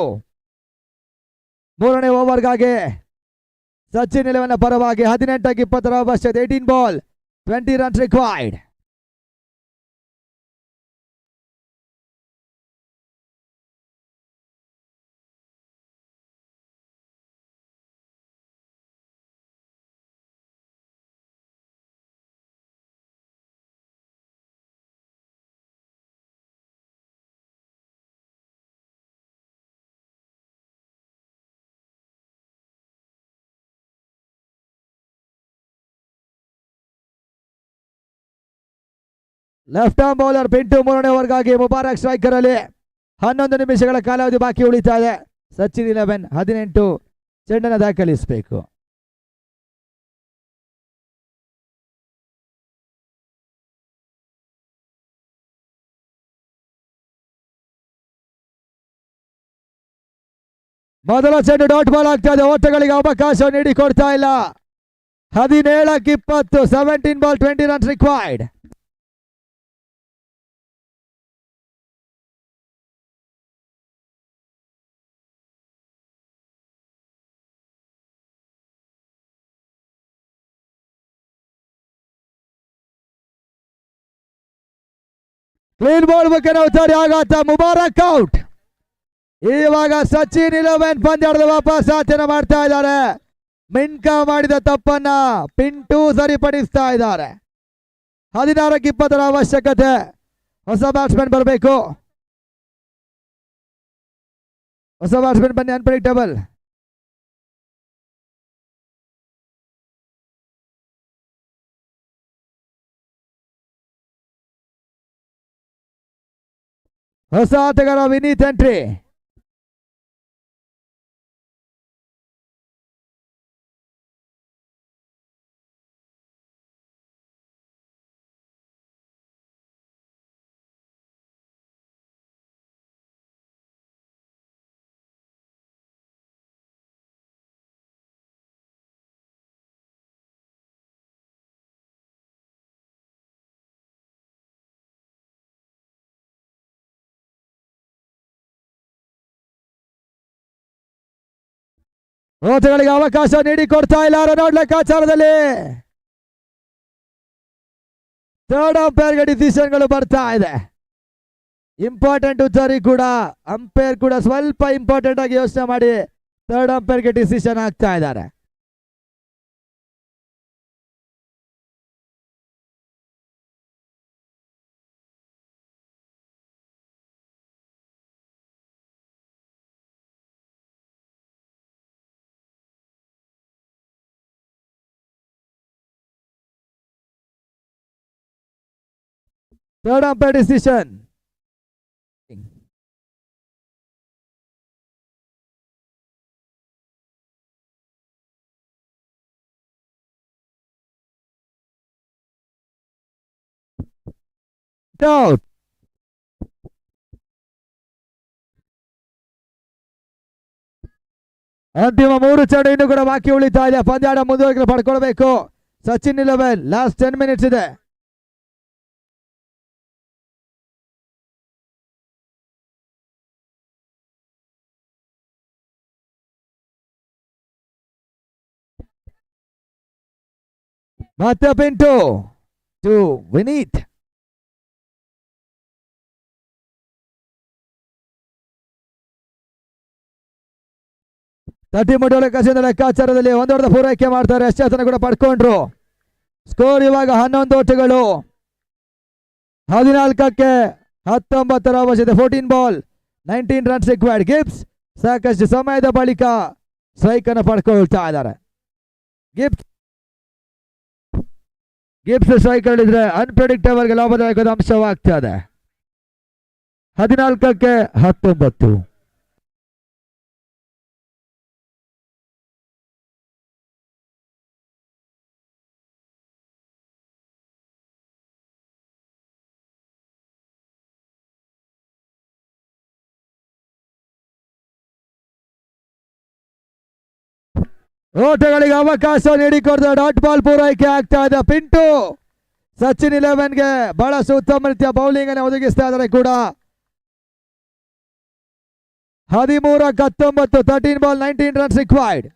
3ನೇ ಓವರ್ಗಾಗಿ ಸಚಿನ್ 11 ಪರವಾಗಿ. 18ಕ್ಕೆ 20ರ ಅವಶ್ಯಕತೆ. 18 ball 20 runs required. Left arm bowler Pintu ಮೂರನೇ ಓವರ್ಗಾಗಿ ಮುಬಾರಕ್ ಸ್ಟ್ರೈಕರ್ ಅಲ್ಲಿ 11 ನಿಮಿಷಗಳ ಕಾಲಾವಧಿ ಬಾಕಿ ಉಳಿತಾ ಇದೆ. ಸಚಿನ್ 11 18 ಚೆಂಡನ್ನು ದಾಖಲಿಸಬೇಕು. ಮೊದಲ ಚೆಂಡು ಡಾಟ್ ಬಾಲ್ ಆಗ್ತಾ ಇದೆ. ಓಟಗಳಿಗೆ ಅವಕಾಶ ನೀಡಿಕೊಡ್ತಾ ಇಲ್ಲ. 17ಕ್ಕೆ 20 17 ball 20 runs required. Clean ball ಬಗ್ಗೆ ನೋಡ್ತಾರೆ. ಆಘಾತ. ಮುಬಾರಕ್ ಔಟ್. ಇವಾಗ ಸಚಿನ್ 11 ಪಂದ್ಯದ ವಾಪಸ್ ಆಚರಣೆ ಮಾಡ್ತಾ ಇದ್ದಾರೆ. ಮಿನ್ಕಾ ಮಾಡಿದ ತಪ್ಪನ್ನ ಪಿಂಟು ಸರಿಪಡಿಸ್ತಾ ಇದ್ದಾರೆ. 16ಕ್ಕೆ 20 ಅವಶ್ಯಕತೆ. ಹೊಸ ಬ್ಯಾಟ್ಸ್ಮನ್ ಬರಬೇಕು. ಹೊಸ ಬ್ಯಾಟ್ಸ್ಮನ್ ಬನ್ನಿ. ಅನ್ಪ್ರೆಡಿಕ್ಟಬಲ್. ಹೊಸ ಆಟಗಾರ ವಿನೀತ್ ಎಂಟ್ರಿ. ಓಟಗಳಿಗೆ ಅವಕಾಶ ನೀಡಿಕೊಡ್ತಾ ಇಲ್ಲ. ರನ್ ಲೆಕ್ಕಾಚಾರದಲ್ಲಿ ಥರ್ಡ್ ಅಂಪೈರ್ಗೆ ಡಿಸಿಷನ್ಗಳು ಬರ್ತಾ ಇದೆ. ಇಂಪಾರ್ಟೆಂಟ್ ಉಚ್ಚಾರಿ ಕೂಡ ಅಂಪೈರ್ ಕೂಡ ಸ್ವಲ್ಪ ಇಂಪಾರ್ಟೆಂಟ್ ಆಗಿ ಯೋಚನೆ ಮಾಡಿ ಥರ್ಡ್ ಅಂಪೈರ್ಗೆ ಡಿಸಿಷನ್ ಆಗ್ತಾ ಇದ್ದಾರೆ. Third umpire decision. Out. ಅಂತಿಮ 3 ಚೆಂಡು ಇನ್ನು ಕೂಡ ಬಾಕಿ ಉಳಿತಾ ಇದೆ. ಪಂದ್ಯಾಟ ಮುಂದುವರೆಗೆ ಪಡ್ಕೊಳ್ಬೇಕು. ಸಚಿನ್ 11 ಲಾಸ್ಟ್ 10 ಮಿನಿಟ್ಸ್ ಇದೆ. ಮತ್ತೆ ಪಿಂಟು ಟು ವಿನೀತ್. ತಟ್ಟಿ ಮುಟ್ಟೋಳ ಕಸಿದ ಲೆಕ್ಕಾಚಾರದಲ್ಲಿ ಒಂದೊಡ್ಡ ಪೂರೈಕೆ ಮಾಡ್ತಾರೆ. ಅಷ್ಟೇ ಕೂಡ ಪಡ್ಕೊಂಡ್ರು. ಸ್ಕೋರ್ ಇವಾಗ 11 ಓಟಗಳು. 14ಕ್ಕೆ 19 ಅವಶ್ಯಕತೆ. 14 ಬಾಲ್ 19 ರನ್ಸ್ ರಿಕ್ವೈರ್ಡ್. ಗಿಬ್ಸ್ ಸಾಕಷ್ಟು ಸಮಯದ ಬಳಿಕ ಸ್ಟ್ರೈಕ್ ಅನ್ನು ಪಡ್ಕೊಳ್ತಾ ಇದ್ದಾರೆ. ಗಿಬ್ಸ್ ಸ್ಟ್ರೈಕ್ ಹೇಳಿದ್ರೆ ಅನ್ಪ್ರೆಡಿಕ್ಟಬಲ್ಗೆ ಲಾಭದಾಯಕದ ಅಂಶವಾಗ್ತದೆ. 14ಕ್ಕೆ 19. ಓಟಗಳಿಗೆ ಅವಕಾಶ ನೀಡಿಕೊಡ್ದ ಡಾಟ್ ಬಾಲ್ ಪೂರೈಕೆ ಆಗ್ತಾ ಇದೆ. ಪಿಂಟು ಸಚಿನ್ 11ಗೆ ಬಹಳಷ್ಟು ಉತ್ತಮ ರೀತಿಯ ಬೌಲಿಂಗ್ ಅನ್ನು ಒದಗಿಸ್ತಾ ಇದ್ದಾರೆ ಕೂಡ. 13ಕ್ಕೆ 19 13 ಬಾಲ್ 19 ರನ್ಸ್ ರಿಕ್ವೈರ್ಡ್.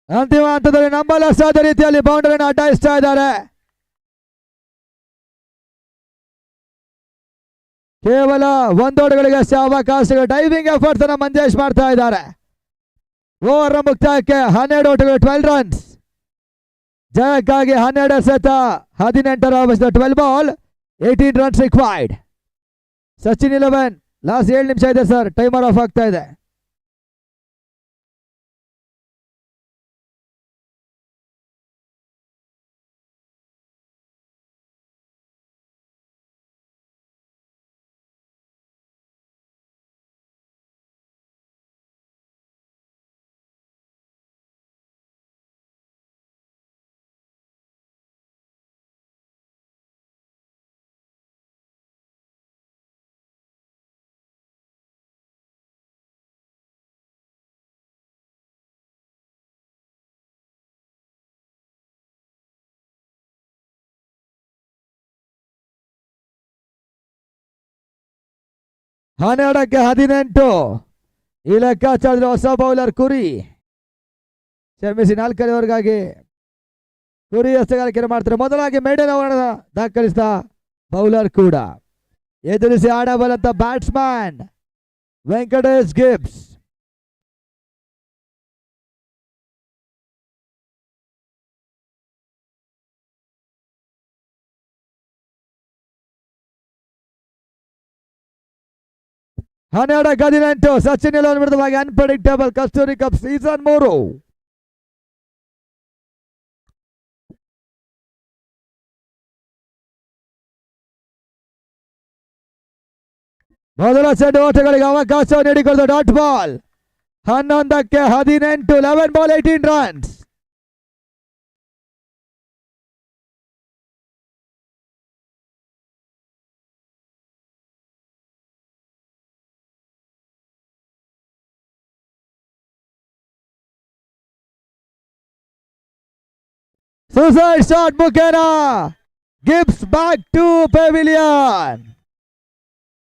ಅಂತಿಮ ಹಂತದಲ್ಲಿ ನಂಬಲಸಾದ ರೀತಿಯಲ್ಲಿ ಬೌಂಡರಿಯನ್ನು ಅಡ್ಡಾಯಿಸ್ತಾ ಇದ್ದಾರೆ. ಕೇವಲ ಒಂದೋಡುಗಳಿಗೆ ಅವಕಾಶಗಳು. ಡೈವಿಂಗ್ ಎಫರ್ಟ್ಸ್ ಅನ್ನು ಮಂಜೇಶ್ ಮಾಡ್ತಾ ಇದ್ದಾರೆ. ಓವರ್ ಮುಕ್ತಾಯಕ್ಕೆ 12 ಓಟಗಳು 12 ರನ್ಸ್. ಜಯಕ್ಕಾಗಿ 12 ಎಸೆತ 18 ಅವಶ್ಯ. 12 ball 18 runs required. Sachin 11 last 7 ನಿಮಿಷ ಇದೆ ಸರ್. ಟೈಮರ್ ಆಫ್ ಆಗ್ತಾ ಇದೆ. ಹನ್ನೆರಡಕ್ಕೆ 18 ಈ ಲೆಕ್ಕಾಚಾರದಲ್ಲಿ ಹೊಸ ಬೌಲರ್ ಕುರಿ. ಕ್ಷಮಿಸಿ 4 ಓವರ್ಗಾಗಿ ಕುರಿ ಹಸ್ತಗಾರಿಕೆ ಮಾಡ್ತಾರೆ. ಮೊದಲಾಗಿ ಮೇಡನ್ ಓವರ್ ದಾಖಲಿಸಿದ ಬೌಲರ್ ಕೂಡ ಎದುರಿಸಿ ಆಡಬಲ್ಲಂತ ಬ್ಯಾಟ್ಸ್ಮನ್ ವೆಂಕಟೇಶ್ ಗಿಬ್ಸ್. ಹನ್ನೆರಡಕ್ಕೆ 18 ಸಚಿನ್ ವಿರುದ್ಧವಾಗಿ ಅನ್ಪ್ರೆಡಿಕ್ಟಬಲ್ ಕಸ್ತೂರಿ ಕಪ್ ಸೀಸನ್ 3. ಮೊದಲ ಸೆಟ್ ಓಟಗಳಿಗೆ ಅವಕಾಶ ನೀಡಿಕೊಳ್ಳುವ ಡಾಟ್ ಬಾಲ್. 11ಕ್ಕೆ 18 11 ಬಾಲ್ 18 ರನ್ಸ್. ಸುಸೈಡ್ ಶಾಟ್ ಮುಖೇನ Gibbs back to pavilion.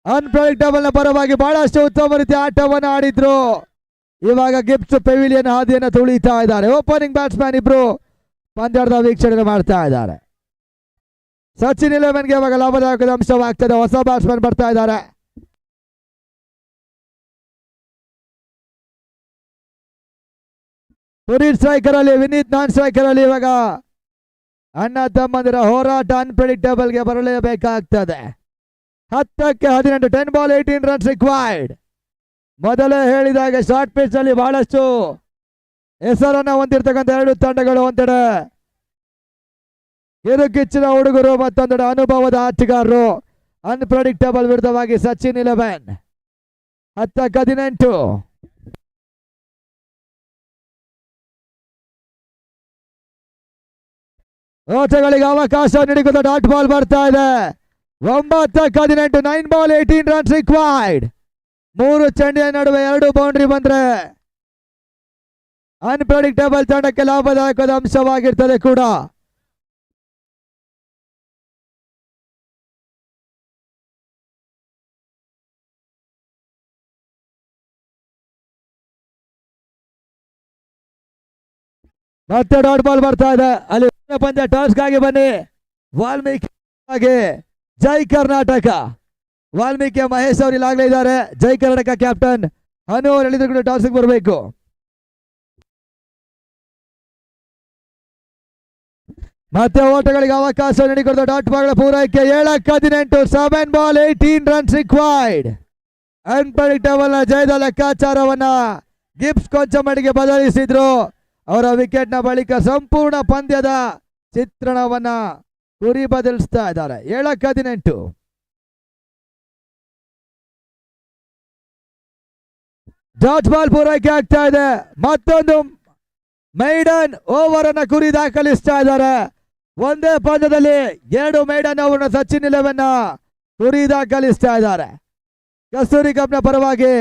Unpredictable ನ ಪರವಾಗಿ ಬಹಳಷ್ಟು ಉತ್ತಮ ರೀತಿಯ ಆಟವನ್ನು ಆಡಿದ್ರು. ಇವಾಗ ಗಿಬ್ಸ್ ಪೆವಿಲಿಯನ್ ಹಾದಿಯನ್ನು ತುಳಿತಾ ಇದ್ದಾರೆ. ಓಪನಿಂಗ್ ಬ್ಯಾಟ್ಸ್ಮನ್ ಇಬ್ರು ಪಂದ್ಯದ ವೀಕ್ಷಣೆ ಮಾಡ್ತಾ ಇದ್ದಾರೆ. ಸಚಿನ್ 11ಗೆ ಇವಾಗ ಲಾಭದಾಯಕದ ಅಂಶವಾಗ್ತದೆ. ಹೊಸ ಬ್ಯಾಟ್ಸ್ಮನ್ ಬರ್ತಾ ಇದ್ದಾರೆ. ಪುನೀತ್ ಸ್ಟ್ರೈಕರ್ ಅಲ್ಲಿ, ವಿನೀತ್ ನಾನ್ ಸ್ಟ್ರೈಕರ್ ಅಲ್ಲಿ ಇವಾಗ ಅಣ್ಣ ತಮ್ಮಂದಿರ ಹೋರಾಟ ಅನ್ಪ್ರೆಡಿಕ್ಟಬಲ್ಗೆ ಬರಲೇಬೇಕಾಗ್ತದೆ. 10ಕ್ಕೆ 18 10 ಬಾಲ್ 18 ರನ್ಸ್ ರಿಕ್ವೈರ್ಡ್. ಮೊದಲೇ ಹೇಳಿದಾಗ ಶಾರ್ಟ್ ಪಿಚ್ ಅಲ್ಲಿ ಬಹಳಷ್ಟು ಹೆಸರನ್ನ ಹೊಂದಿರತಕ್ಕಂಥ 2 ತಂಡಗಳು. ಒಂದೆಡೆ ಕಿರುಕಿಚ್ಚಿನ ಹುಡುಗರು, ಮತ್ತೊಂದೆಡೆ ಅನುಭವದ ಆಟಗಾರರು. ಅನ್ಪ್ರೆಡಿಕ್ಟಬಲ್ ವಿರುದ್ಧವಾಗಿ ಸಚಿನ್ 11. 10ಕ್ಕೆ 18 ಓಟಗಳಿಗೆ ಅವಕಾಶ ನೀಡಿಕೊಂಡ ಡಾಟ್ ಬಾಲ್ ಬರ್ತಾ ಇದೆ. 9ಕ್ಕೆ 18 9 ಬಾಲ್ 18 ರನ್ಸ್ ರಿಕ್ವೈರ್ಡ್. 3 ಚೆಂಡಿನ ನಡುವೆ 2 ಬೌಂಡ್ರಿ ಬಂದ್ರೆ ಅನ್ಪ್ರೆಡಿಕ್ಟಬಲ್ ತಂಡಕ್ಕೆ ಲಾಭದಾಯಕದ ಅಂಶವಾಗಿರ್ತದೆ ಕೂಡ. ಮತ್ತೆ ಡಾಟ್ ಬಾಲ್ ಬರ್ತಾ ಇದೆ. ಅಲ್ಲಿ ಪಂದ್ಯ ಟಾಸ್ಗಾಗಿ ಬನ್ನಿ. ವಾಲ್ಮೀಕಿ ಜೈ ಕರ್ನಾಟಕ. ವಾಲ್ಮೀಕಿ ಮಹೇಶ್ ಅವರು ಇಲ್ಲಾಗಲೇ ಇದ್ದಾರೆ. ಜೈ ಕರ್ನಾಟಕ ಕ್ಯಾಪ್ಟನ್ ಅನು ಅವರು ಹೇಳಿದ್ರು ಕೂಡ ಟಾಸ್ಗೆ ಬರಬೇಕು. ಮತ್ತೆ ಓಟಗಳಿಗೆ ಅವಕಾಶ ನೀಡಿಕೊಡ್ತ ಡಾಟ್ ಬಾಲ್ಗಳ ಪೂರೈಕೆ. 7ಕ್ಕೆ 18 7 ಬಾಲ್ 18 ರನ್ಸ್ ರಿಕ್ವೈರ್ಡ್. ಅನ್ಪ್ರೆಡಿಕ್ಟಬಲ್ ಜಯದ ಲೆಕ್ಕಾಚಾರವನ್ನ ಗಿಬ್ಸ್ ಕೊಂಚ ಮಟ್ಟಿಗೆ ಬದಲಿಸಿದ್ರು. ಅವರ ವಿಕೆಟ್ ನ ಬಳಿಕ ಸಂಪೂರ್ಣ ಪಂದ್ಯದ ಚಿತ್ರಣವನ್ನ ಕುರಿ ಬದಲಿಸ್ತಾ ಇದ್ದಾರೆ. 7ಕ್ಕೆ 18 ಡಾಟ್ ಬಾಲ್ ಪೂರೈಕೆ ಆಗ್ತಾ ಇದೆ. ಮತ್ತೊಂದು ಮೈಡನ್ ಓವರ್ ಅನ್ನ ಕುರಿ ದಾಖಲಿಸ್ತಾ ಇದ್ದಾರೆ. ಒಂದೇ ಪಂದ್ಯದಲ್ಲಿ 2 ಮೈಡನ್ ಓವರ್ ಸಚಿನ್ 11 ಕುರಿ ದಾಖಲಿಸ್ತಾ ಇದ್ದಾರೆ. ಕಸ್ತೂರಿ ಕಪ್ನ ಪರವಾಗಿ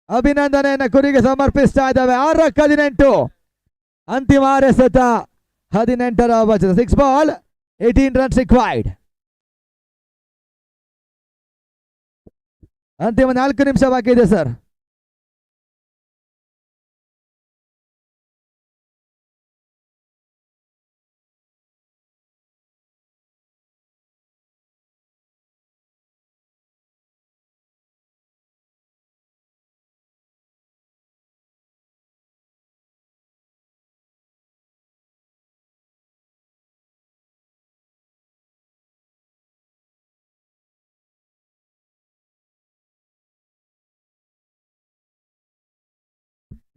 ಅಭಿನಂದನೆಯನ್ನು ಕುರಿಗೆ ಸಮರ್ಪಿಸ್ತಾ ಇದ್ದಾವೆ. 6ಕ್ಕೆ 18 ಅಂತಿಮ 6 ಎಸೆತ 18 ಅವಶ್ಯ. 6 ಬಾಲ್ 18 ರನ್ಸ್ ರಿಕ್ವೈರ್ಡ್. ಅಂತಿಮ 4 ನಿಮಿಷ ಬಾಕಿ ಇದೆ ಸರ್.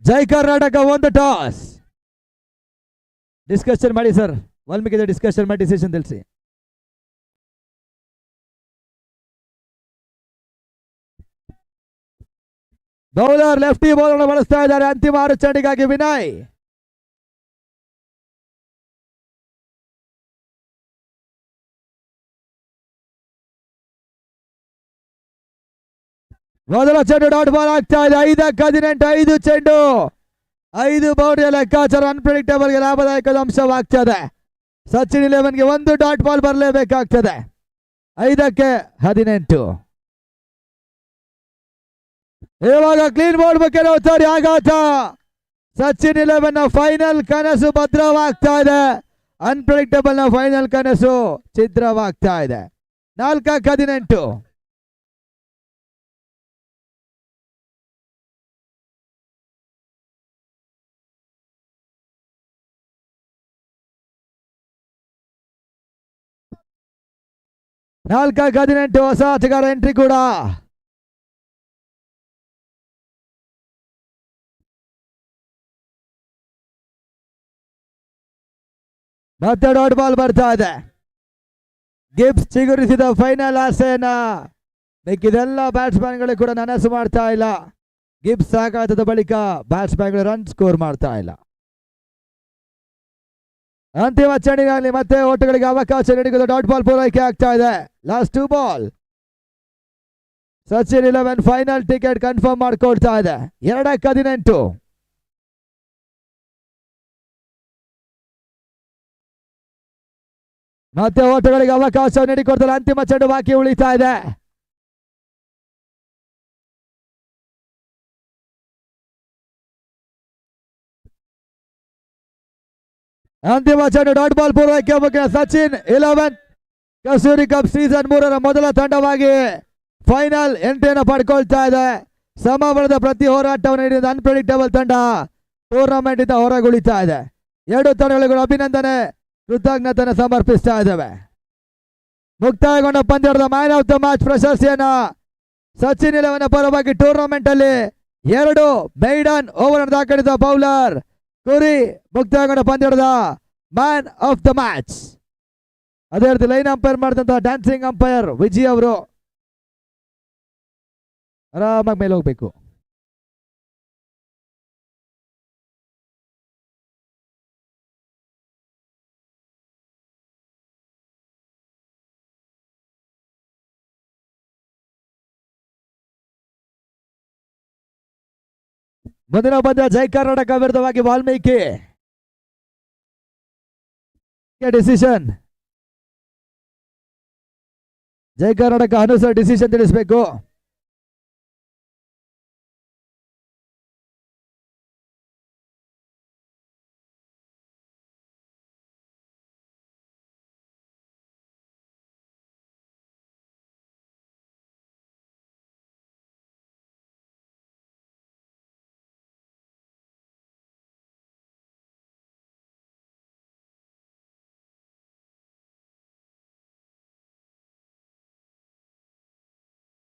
ಜೈ ಕರ್ನಾಟಕ ಒಂದು ಟಾಸ್. ಡಿಸ್ಕಷನ್ ಮಾಡಿ ಸರ್, ವಾಲ್ಮೀಕಿ ಡಿಸ್ಕಷನ್ ಮಾಡಿ ಡಿಸಿಷನ್ ತಿಳಿಸಿ. ಬೌಲರ್ ಲೆಫ್ಟಿ ಬೌಲರ್ ಬಳಸ್ತಾ ಇದ್ದಾರೆ. ಅಂತಿಮ 6 ಚೆಂಡಿಗಾಗಿ ವಿನಯ್. ಮೊದಲ ಚೆಂಡು ಡಾಟ್ ಬಾಲ್ ಆಗ್ತಾ ಇದೆ. 5-18 5 ಚೆಂಡು 5 ಬೌಂಡ್ರಿಯ ಲೆಕ್ಕಾಚಾರ ಅನ್ಪ್ರೆಡಿಕ್ಟಬಲ್ ಗೆ ಲಾಭದಾಯಕ ಅಂಶವಾಗ್ತದೆ. ಸಚಿನ್ 11ಗೆ 1 ಡಾಟ್ ಬಾಲ್ ಬರಲೇಬೇಕಾಗ್ತದೆ. 5-18. ಇವಾಗ ಕ್ಲೀನ್ ಬೋರ್ಡ್ ಬಗ್ಗೆ ನೋಡ್ತಾರೆ. ಆಘಾತ. ಸಚಿನ್ 11 ಫೈನಲ್ ಕನಸು ಭದ್ರವಾಗ್ತಾ ಇದೆ. ಅನ್ಪ್ರೆಡಿಕ್ಟಬಲ್ ನ ಫೈನಲ್ ಕನಸು ಛಿದ್ರವಾಗ್ತಾ ಇದೆ. 4-18. ಹೊಸ ಆಟಗಾರ ಎಂಟ್ರಿ ಕೂಡ. ಮತ್ತೆ ಡಾಟ್ ಬಾಲ್ ಬರ್ತಾ ಇದೆ. ಗಿಬ್ಸ್ ಚಿಗುರಿಸಿದ ಫೈನಲ್ ಆಸೆಯನ್ನ ಬೇಕಿದೆಲ್ಲ ಬ್ಯಾಟ್ಸ್ಮನ್ಗಳು ಕೂಡ ನನಸು ಮಾಡ್ತಾ ಇಲ್ಲ. ಗಿಬ್ಸ್ ಆಘಾತದ ಬಳಿಕ ಬ್ಯಾಟ್ಸ್ಮನ್ಗಳು ರನ್ ಸ್ಕೋರ್ ಮಾಡ್ತಾ ಇಲ್ಲ. ಅಂತಿಮ ಚೆಂಡಿನಲ್ಲಿ ಮತ್ತೆ ಓಟಗಳಿಗೆ ಅವಕಾಶ ನೀಡಿದ ಡಾಟ್ ಬಾಲ್ ಪೂರೈಕೆ ಆಗ್ತಾ ಇದೆ. Last 2 ball. Sachin 11 final ticket confirm ಮಾಡಿಕೊಡ್ತಾ ಇದೆ. 2-18. ಮತ್ತೆ ಓಟಗಳಿಗೆ ಅವಕಾಶ ನೀಡಿಕೊಡ್ತಾರೆ. ಅಂತಿಮ ಚೆಂಡು ಬಾಕಿ ಉಳಿತಾ ಇದೆ. ಅಂತಿಮ ಚೆಂಡು ಡಾಟ್ ಬಾಲ್ ಪೂರ್ವಕ್ಕೆ ಮುಖ್ಯ. ಸಚಿನ್ 11 ಕಸ್ತೂರಿ ಕಪ್ ಸೀಸನ್ 3ರ ಮೊದಲ ತಂಡವಾಗಿ ಫೈನಲ್ ಎಂಟ್ರಿಯನ್ನು ಪಡ್ಕೊಳ್ತಾ ಇದೆ. ಸಮಬಲದ ಪ್ರತಿ ಹೋರಾಟವನ್ನು ನೀಡಿದ ಅನ್ಪ್ರೆಡಿಕ್ಟಬಲ್ ತಂಡ ಟೂರ್ನಮೆಂಟ್ ಇಂದ ಹೊರಗುಳಿತಾ ಇದೆ. 2 ತಂಡಗಳಿಗೂ ಅಭಿನಂದನೆ ಕೃತಜ್ಞತೆಯನ್ನು ಸಮರ್ಪಿಸ್ತಾ ಇದ್ದಾವೆ. ಮುಕ್ತಾಯಗೊಂಡ ಪಂದ್ಯದ ಮ್ಯಾನ್ ಆಫ್ ದ ಮ್ಯಾಚ್ ಪ್ರಶಸ್ತಿಯನ್ನ ಸಚಿನ್ 11 ಪರವಾಗಿ ಟೂರ್ನಮೆಂಟ್ ಅಲ್ಲಿ 2 ಮೈಡನ್ ಓವರ್ ದಾಖಲಿಸಿದ ಬೌಲರ್ ಕುರಿ ಮುಕ್ತಾಯಗೊಂಡ ಪಂದ್ಯದ ಮ್ಯಾನ್ ಆಫ್ ದ ಮ್ಯಾಚ್. ಅದೇ ರೀತಿ ಲೈನ್ ಅಂಪೈರ್ ಮಾಡಿದಂತಹ ಡ್ಯಾನ್ಸಿಂಗ್ ಅಂಪೈರ್ ವಿಜಯ್ ಅವರು ಆರಾಮಾಗಿ ಮೇಲೆ ಹೋಗ್ಬೇಕು. ಮುಂದಿನ ಪಂದ್ಯ ಜೈ ಕರ್ನಾಟಕ ವಿರುದ್ಧವಾಗಿ ವಾಲ್ಮೀಕಿ. ಡಿಸಿಷನ್ ಜೈ ಕರ್ನಾಟಕ ಅನುಸಾರ ಡಿಸಿಷನ್ ತಿಳಿಸಬೇಕು.